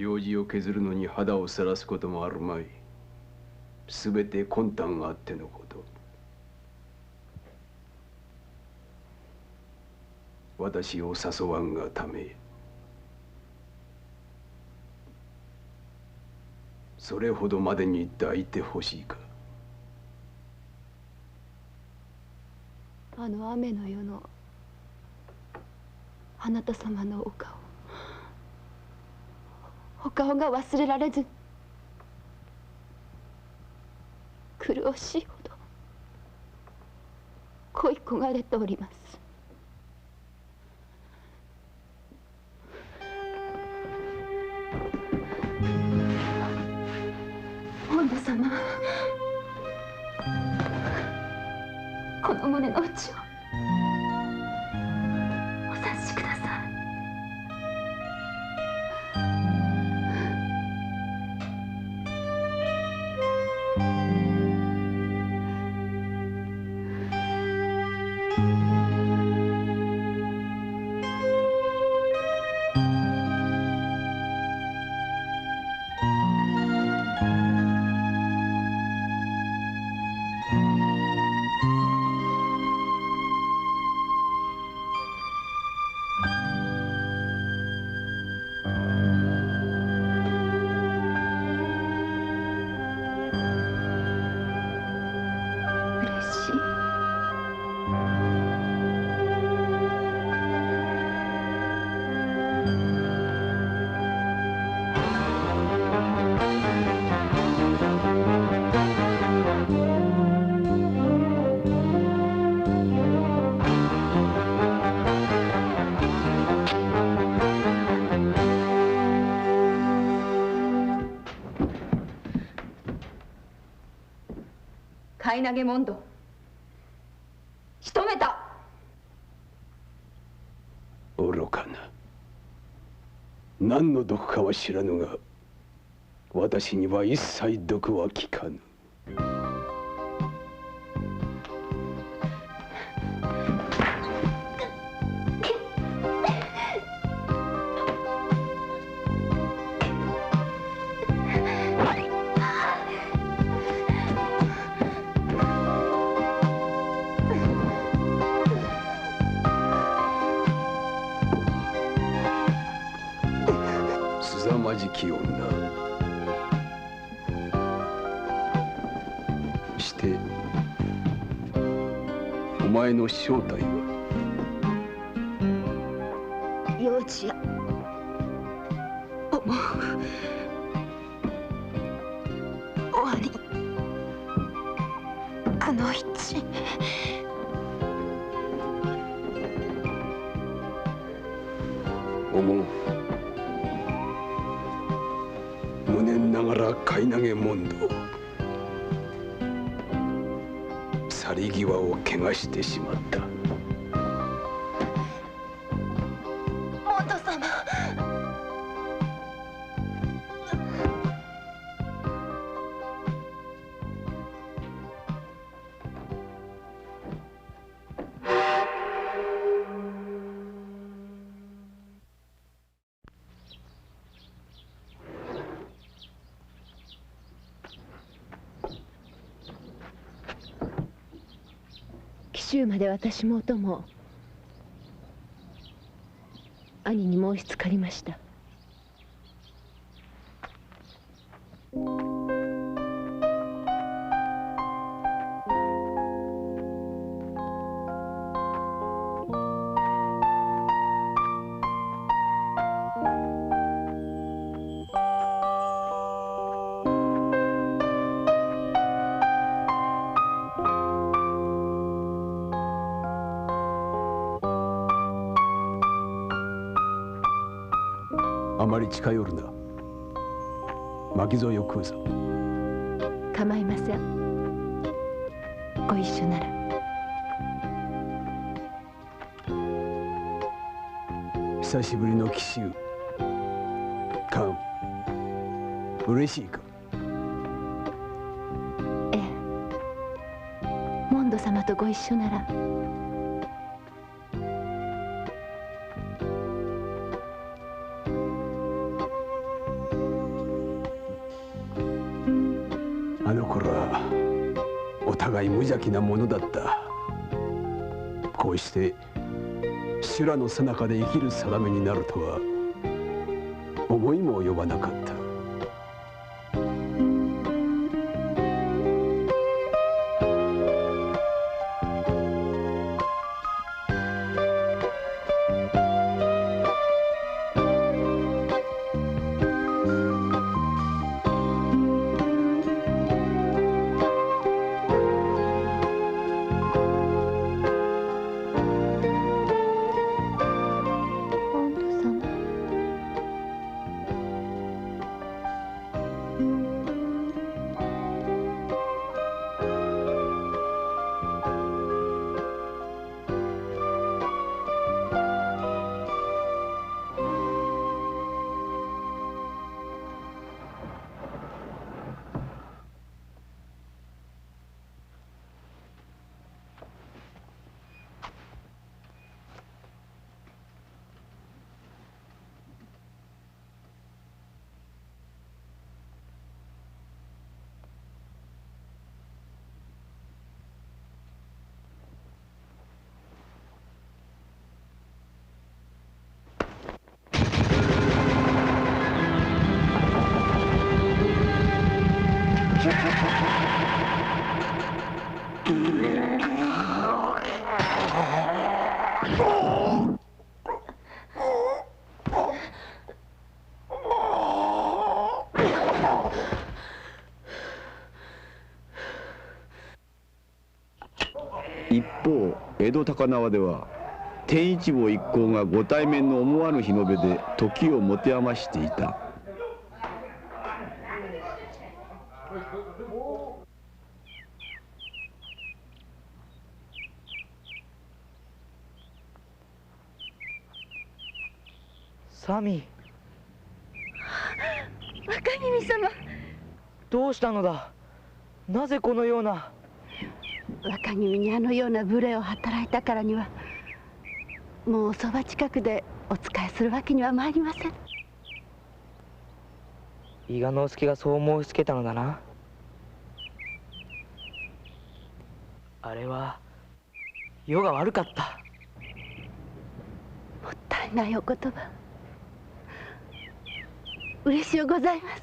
F: 用事を削るのに肌をさらすこともあるまい。すべて魂胆があってのこと。私を誘わんがため、それほどまでに抱いてほしいか。
N: あの雨の夜のあなた様のお顔、お顔が忘れられず苦しいほど恋焦がれております。本田様、この胸の内をお察しください。買い投げ問答仕留めた。
F: 愚かな。何の毒かは知らぬが、私には一切毒は効かぬ。凄まじき女。してお前の正体は？
N: 幼稚や思う。終わり。くのいち。
F: 思う。無念ながら買い投げ問答。去り際を汚してしまった。
N: モンド様。
L: 紀州まで私もお供兄に申しつかりました。
F: あまり近寄るな。巻き添えを食うぞ。
L: 構いません。ご一緒なら。
F: 久しぶりの紀州。勘、嬉しいか？
L: ええ。モンド様とご一緒なら。
F: あの頃はお互い無邪気なものだった。こうして修羅の最中で生きる定めになるとは思いも及ばなかった。
C: 一方江戸高輪では天一坊一行がご対面の思わぬ日の出で時を持て余していた。
I: サミ。
K: 若君様。
I: どうしたのだ。なぜこのような。
K: 若君にあのような無礼を働いたからには、もうおそば近くでお仕えするわけには参りません。
I: 伊賀之助がそう申しつけたのだな。あれは世が悪かった。
K: もったいないお言葉。嬉しゅうございます。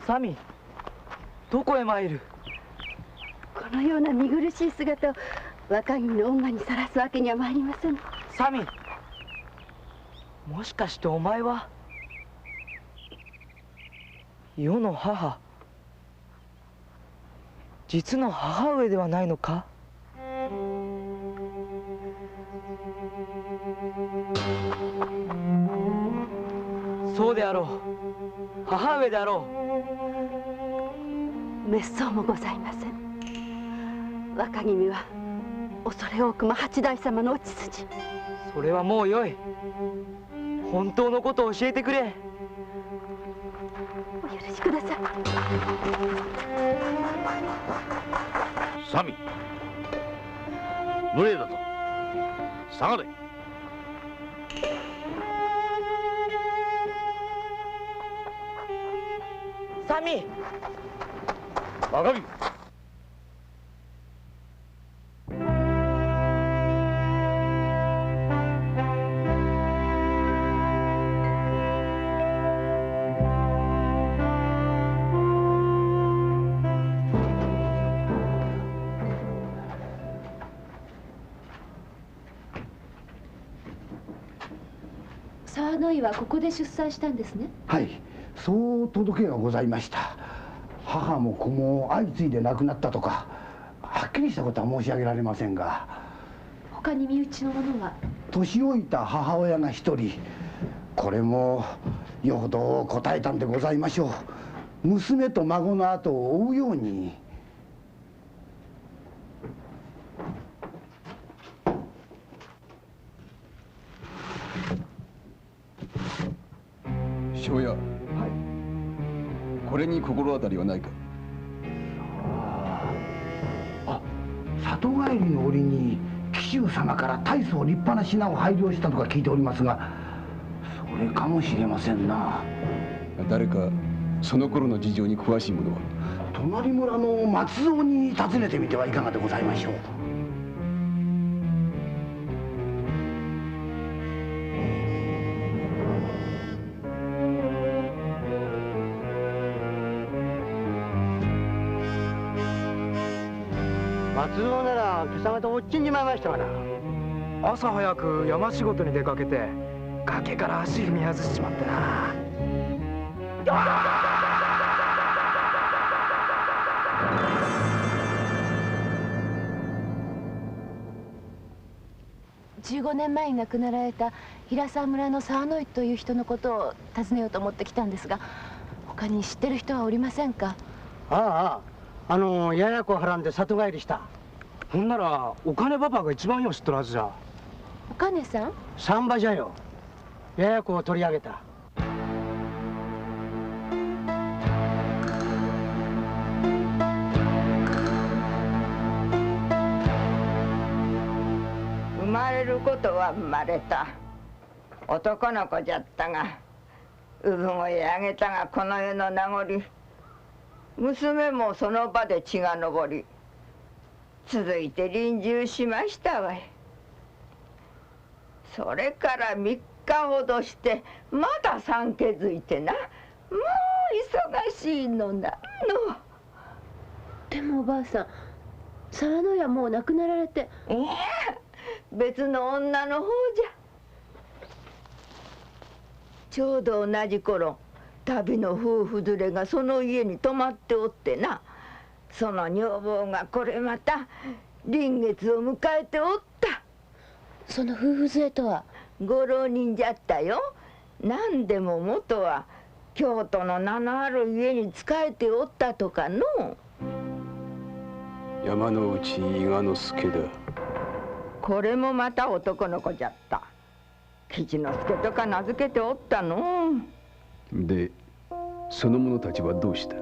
I: サミ、どこへ参る。
K: このような見苦しい姿を若君の恩義にさらすわけには参りません。
I: サミ、もしかしてお前は世の母、実の母上ではないのか。そうであろう。母上であろ
K: う。滅相もございません。若君は恐れ多くも八代様のお血筋。
I: それはもうよい。本当のことを教えてくれ。
K: お許しください。
A: サミ、無礼だぞ。下がれ。
I: サミ。
A: 若君。
L: 沢野井はここで出産したんですね。
O: はい、そう届けがございました。母も子も相次いで亡くなったとか、はっきりしたことは申し上げられませんが、
L: 他に身内の者は。
O: 年老いた母親が一人。これもよほど答えたんでございましょう。娘と孫の後を追うように。
F: 庄屋、はい、これに心当たりはないか。
O: 里帰りの折に紀州様から大層立派な品を拝領したとか聞いておりますが、それかもしれませんな。
F: 誰かその頃の事情に詳しい者は。
O: 隣村の松蔵に尋ねてみてはいかがでございましょう。
P: 松蔵なら今朝方おっちんじまいましたから。
I: 朝早く山仕事に出かけて崖から足踏み外しちまってな。
L: 15年前に亡くなられた平沢村の沢野井という人のことを尋ねようと思ってきたんですが、他に知ってる人はおりませんか。
P: ああ、ややこはらんで里帰りした。ほんならお金パパが一番よう知っとるはずじゃ。
L: お金さん。
P: 産婆じゃよ。ややこを取り上げた。
Q: 生まれることは生まれた。男の子じゃったが、産声あげたがこの世の名残。娘もその場で血が上り、続いて臨終しましたわい。それから3日ほどしてまだ産気づいてな。もう忙しいのなの。
L: でもおばあさん、沢野屋もう亡くなられて。
Q: いや、別の女の方じゃ。ちょうど同じ頃、旅の夫婦連れがその家に泊まっておってな。その女房がこれまた臨月を迎えておった。
L: その夫婦連れとは。
Q: ご浪人じゃったよ。何でも元は京都の名のある家に仕えておったとかの。
F: 山之内伊賀之助だ。
Q: これもまた男の子じゃった。吉之助とか名付けておったの。
F: でその者たちはどうした？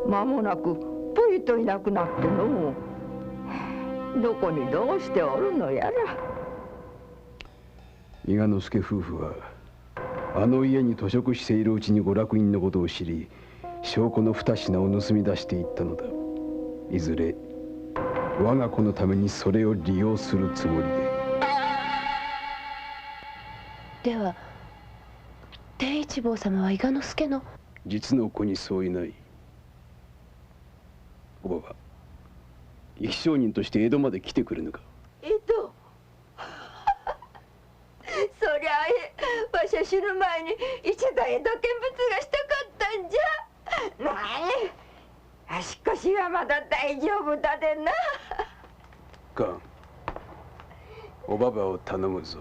Q: 間もなくぷいといなくなっての。どこにどうしておるのやら。
F: 伊賀之助夫婦はあの家に図食しているうちに娯楽院のことを知り、証拠の2品を盗み出していったのだ。いずれ我が子のためにそれを利用するつもりで。
L: では天一坊様は伊賀之助の？
F: 実の子にそういない。おばば、生き証人として江戸まで来てくれぬか？
Q: 江戸そりゃあわしゃ死ぬ前に一度江戸見物がしたかったんじゃ。なに足腰はまだ大丈夫だでな。
F: ガン、おばばを頼むぞ。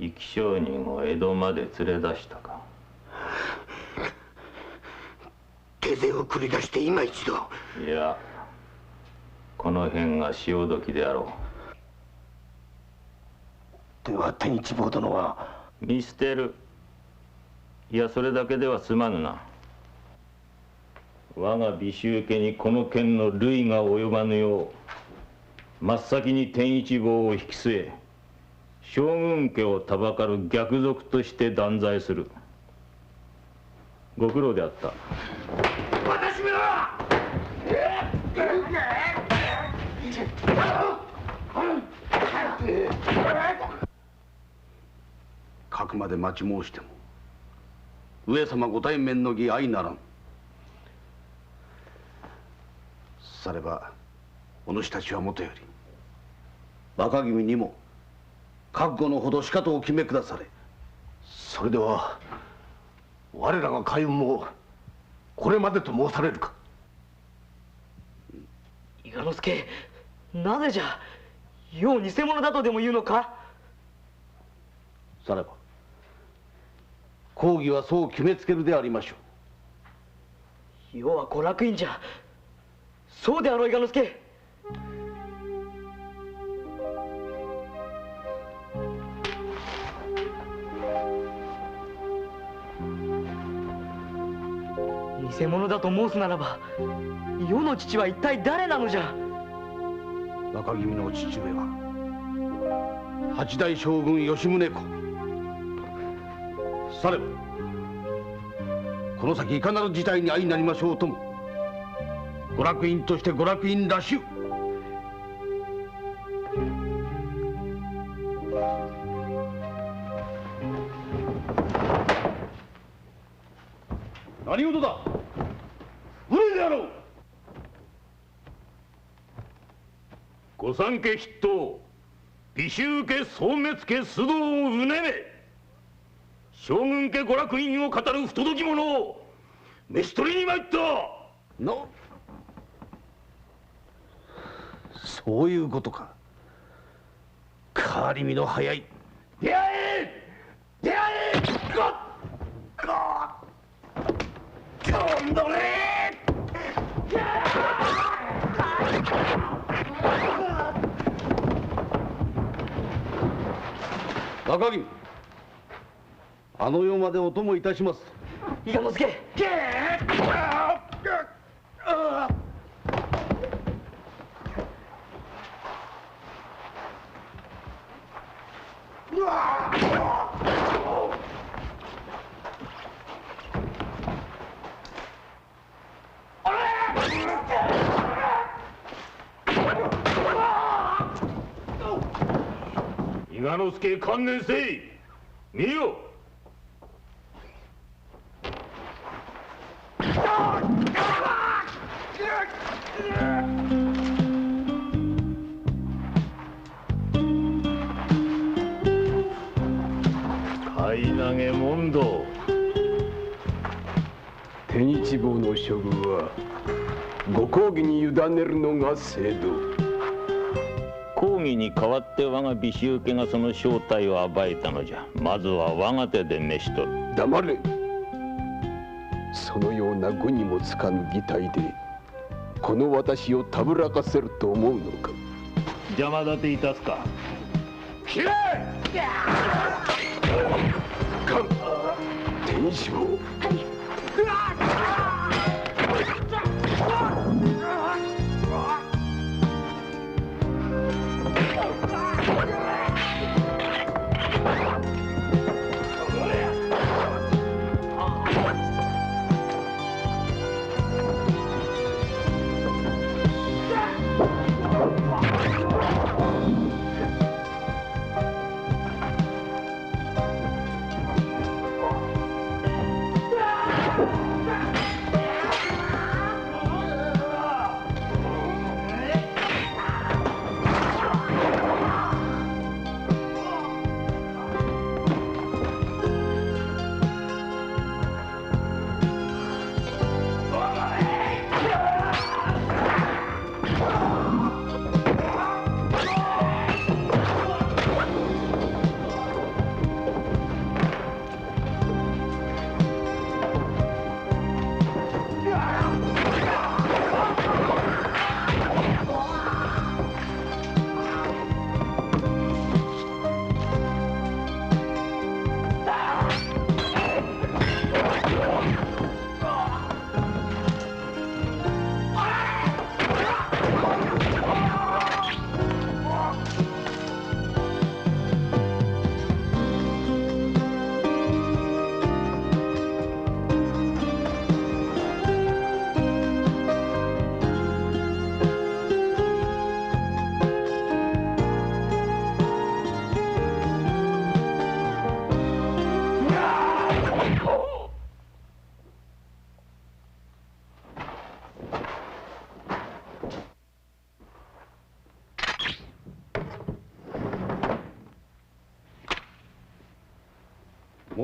H: 生き証人を江戸まで連れ出したか。
O: 手勢を繰り出して今一度。
H: いや、この辺が潮時であろ
O: う。では天一坊殿は？
H: 見捨てる。いや、それだけでは済まぬな。我が美州家にこの件の類が及ばぬよう真っ先に天一坊を引き据え、将軍家をたばかる逆賊として断罪する。ご苦労であった。
M: 私めは
A: かくまで待ち申しても上様ご対面の儀相ならん。さればお主たちはもとより若君にも覚悟のほどしかとお決めくだされ。
G: それでは我らが海運もこれまでと申されるか。
I: 伊賀之助、なぜじゃ。よう偽物だとでも言うのか。
A: されば公儀はそう決めつけるでありましょう。
I: 世は娯楽院じゃ。そうであろう伊賀之助。偽物だと申すならば世の父は一体誰なのじゃ。
A: 若君の父上は八代将軍吉宗公。さればこの先いかなる事態に相なりましょうとも娯楽院として娯楽院らしゅう何事だ。無礼であろう。
H: 御三家筆頭美州家総滅家須藤うねめ、将軍家娯楽院を語る不届き者を召し取りに参った。
A: そういうことか。変わり身の早い。
M: 出会え出会え今度ね。
A: 若君、あの世までお供いたします。
I: 伊賀之助。
H: 伊賀之助、観念せい。見よ。買い投げ問答。
F: 天一坊の処遇はご公儀に委ねるのが正道。
H: 公儀に代わって我が美州家がその正体を暴いたのじゃ。まずは我が手で召し取る。
F: 黙れ。そのような愚にもつかぬ擬態でこの私をたぶらかせると思うのか。
H: 邪魔立ていたすか。
M: 斬れ。
F: 天一坊。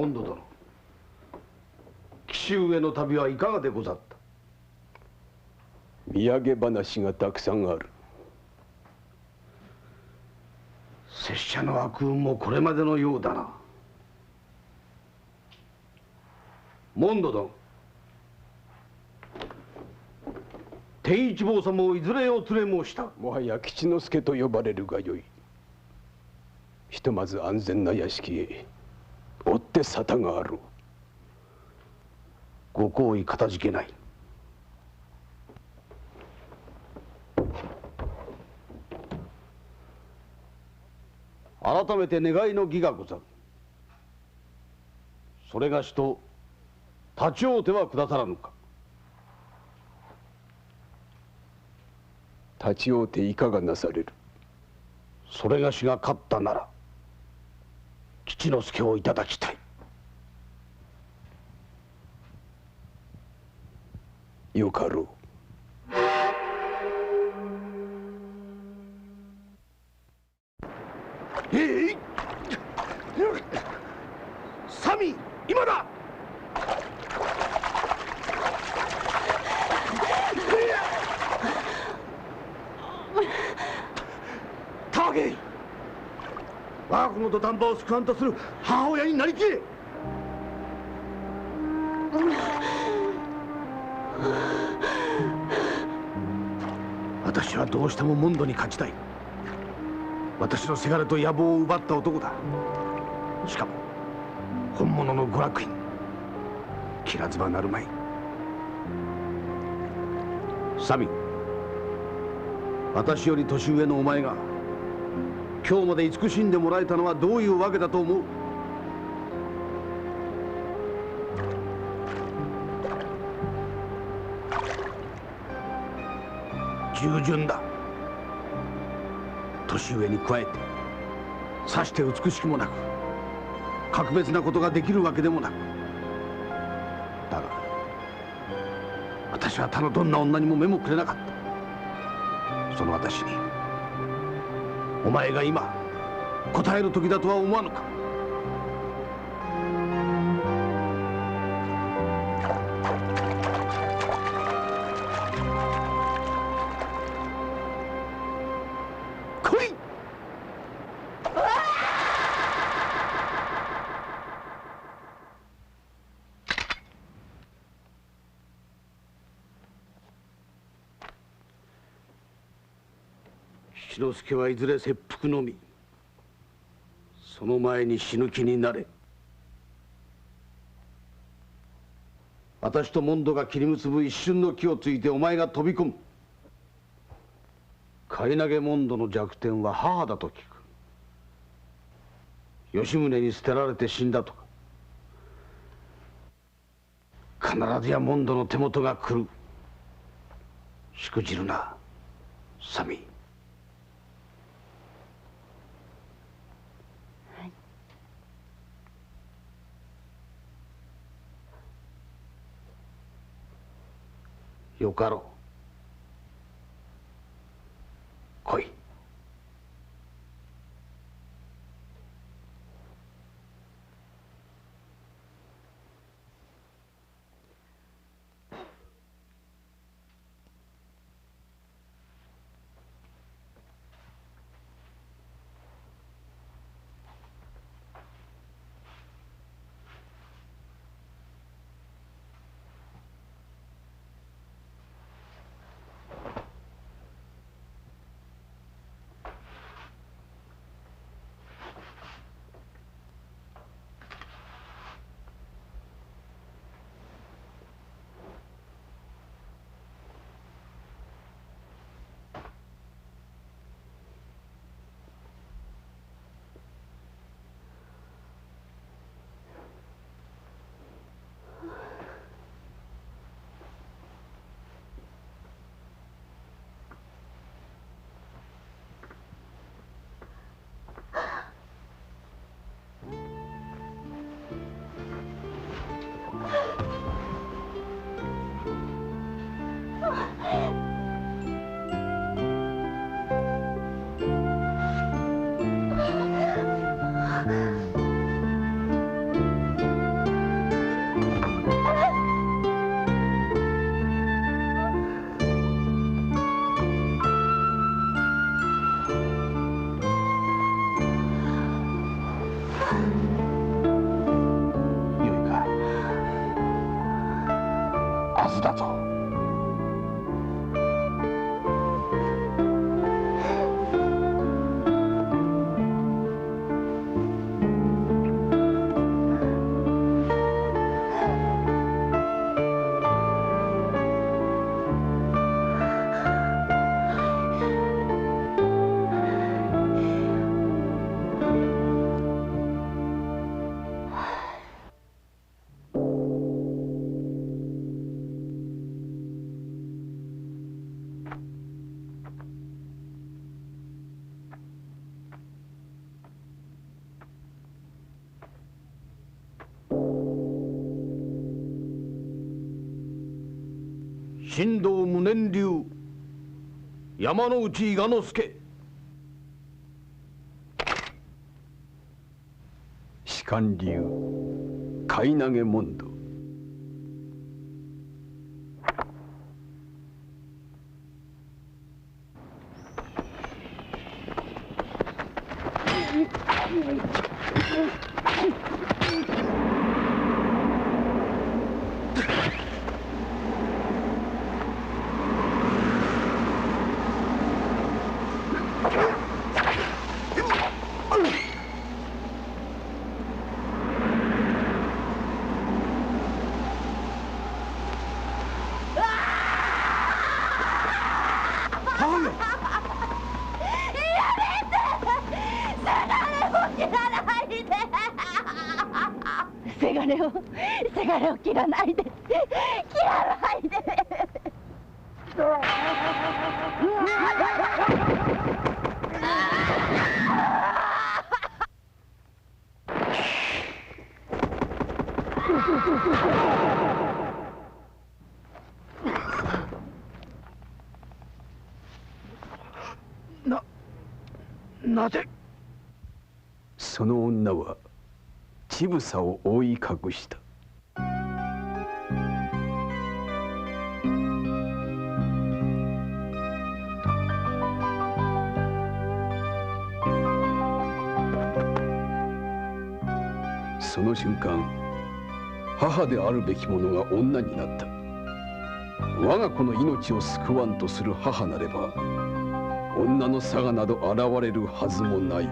A: モンド殿、紀州への旅はいかがでござった？
F: 土産話がたくさんある。
A: 拙者の悪運もこれまでのようだな。モンド殿、天一坊様をいずれお連れ申した。
F: もはや吉之助と呼ばれるがよい。ひとまず安全な屋敷へ追って沙汰があろう。
A: ご好意かたじけない。改めて願いの儀がござる。それがしと立ち会うてはくださらぬか。
F: 立ち会うていかがなされる？
A: それがしが勝ったなら吉之助をいただきたい。
F: よかろう。
A: サミー、今だ。ターゲイ、我が子の土壇場を救わんとする母親になりきれ。私はどうしてもモンドに勝ちたい。私のせがれと野望を奪った男だ。しかも本物の娯楽院。切らずばなるまい。サミ、私より年上のお前が今日まで慈しんでもらえたのはどういうわけだと思う？従順だ。年上に加えてさして美しくもなく格別なことができるわけでもなく、だが私は他のどんな女にも目もくれなかった。その私にお前が今答える時だとは思わぬか？来い！七之助はいずれ切腹のみ。その前に死ぬ気になれ。私とモンドが切り結ぶ一瞬の気をついてお前が飛び込む。飼い投げモンドの弱点は母だと聞く。吉宗に捨てられて死んだとか。必ずやモンドの手元が来る。しくじるな、サミー。よかろう。来い。
O: はずだぞ。
A: 神道無念流山之内伊賀之助。
F: 士官流貝投げ問答。
K: せがれを切らないで、切らないで。
F: なぜその女は乳房を覆い隠した。その瞬間、母であるべきものが女になった。我が子の命を救わんとする母なれば、女の性など現れるはずもない。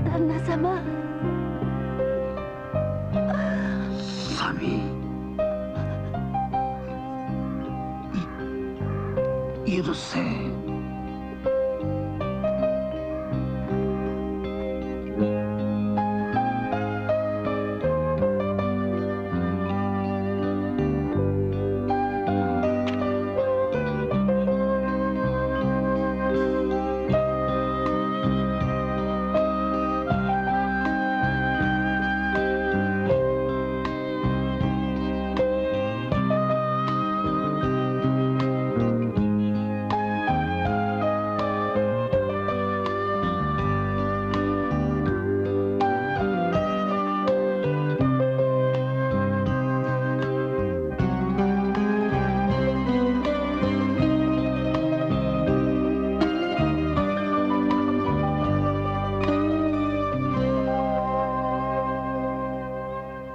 K: 旦那様。
O: サミ許せ。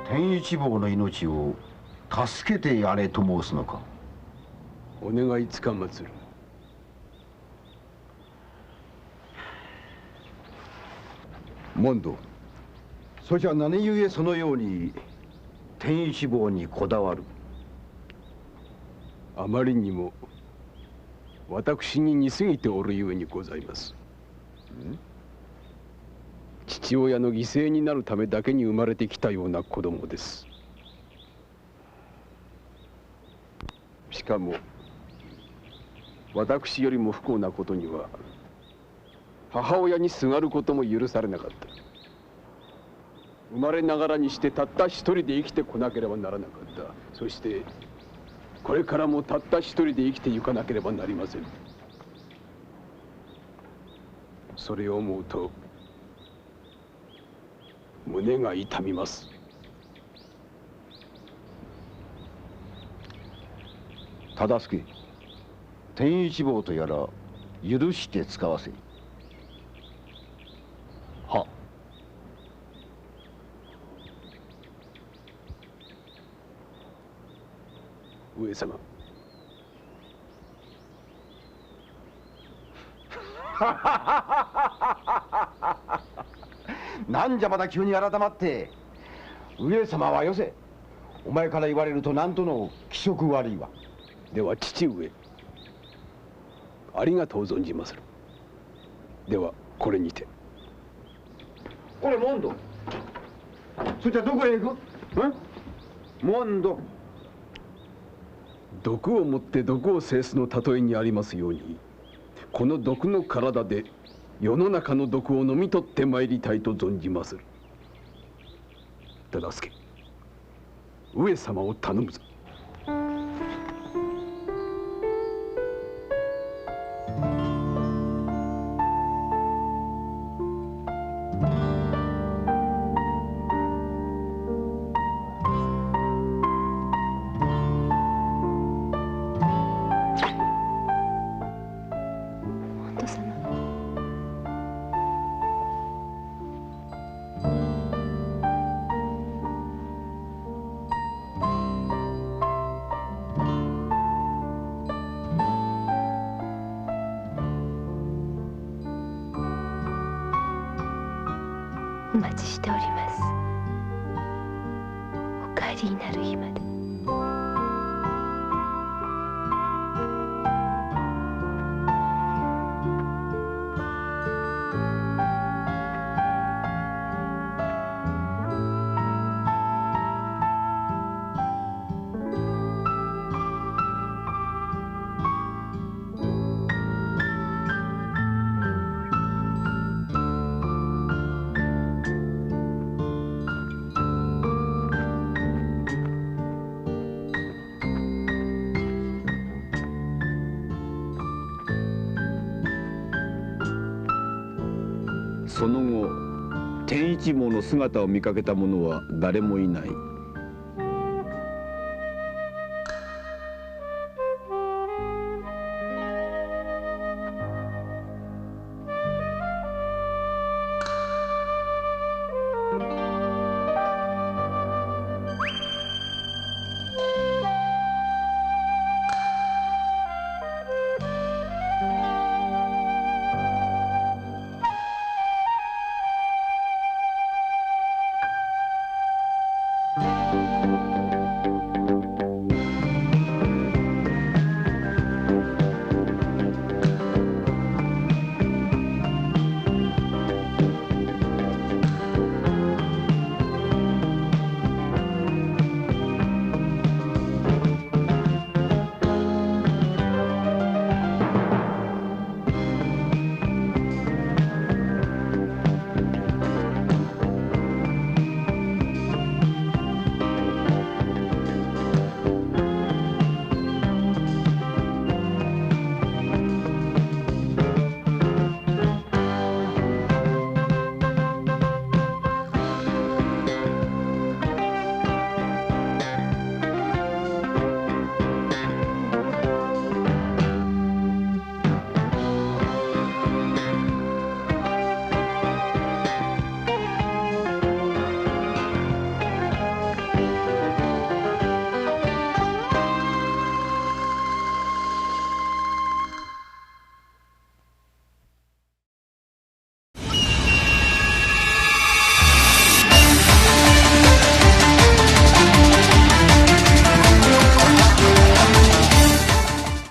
J: 天一坊の命を助けてやれと申すのか。
F: お願いつかまつる。
J: モンド、そじゃ何故そのように天一坊にこだわる。
F: あまりにも私に似すぎておるゆえにございます。父親の犠牲になるためだけに生まれてきたような子供です。しかも私よりも不幸なことには母親にすがることも許されなかった。生まれながらにしてたった一人で生きてこなければならなかった。そしてこれからもたった一人で生きてゆかなければなりません。それを思うと胸が痛みます。
J: 忠相、天一坊とやら許して使わせ。
F: 上様。
J: なんじゃまだ急に改まって。上様はよせ。お前から言われるとなんとの気色悪いわ。
F: では父上、ありがとう存じまする。ではこれにて。
J: これモンド。そっちはどこへ行く？モンド。
F: 毒をもって毒を制すの例えにありますように、この毒の体で世の中の毒を飲み取ってまいりたいと存じまする。忠相、上様を頼むぞ。
L: お待ちしております。お帰りになる日まで。
C: その後天一坊の姿を見かけた者は誰もいない。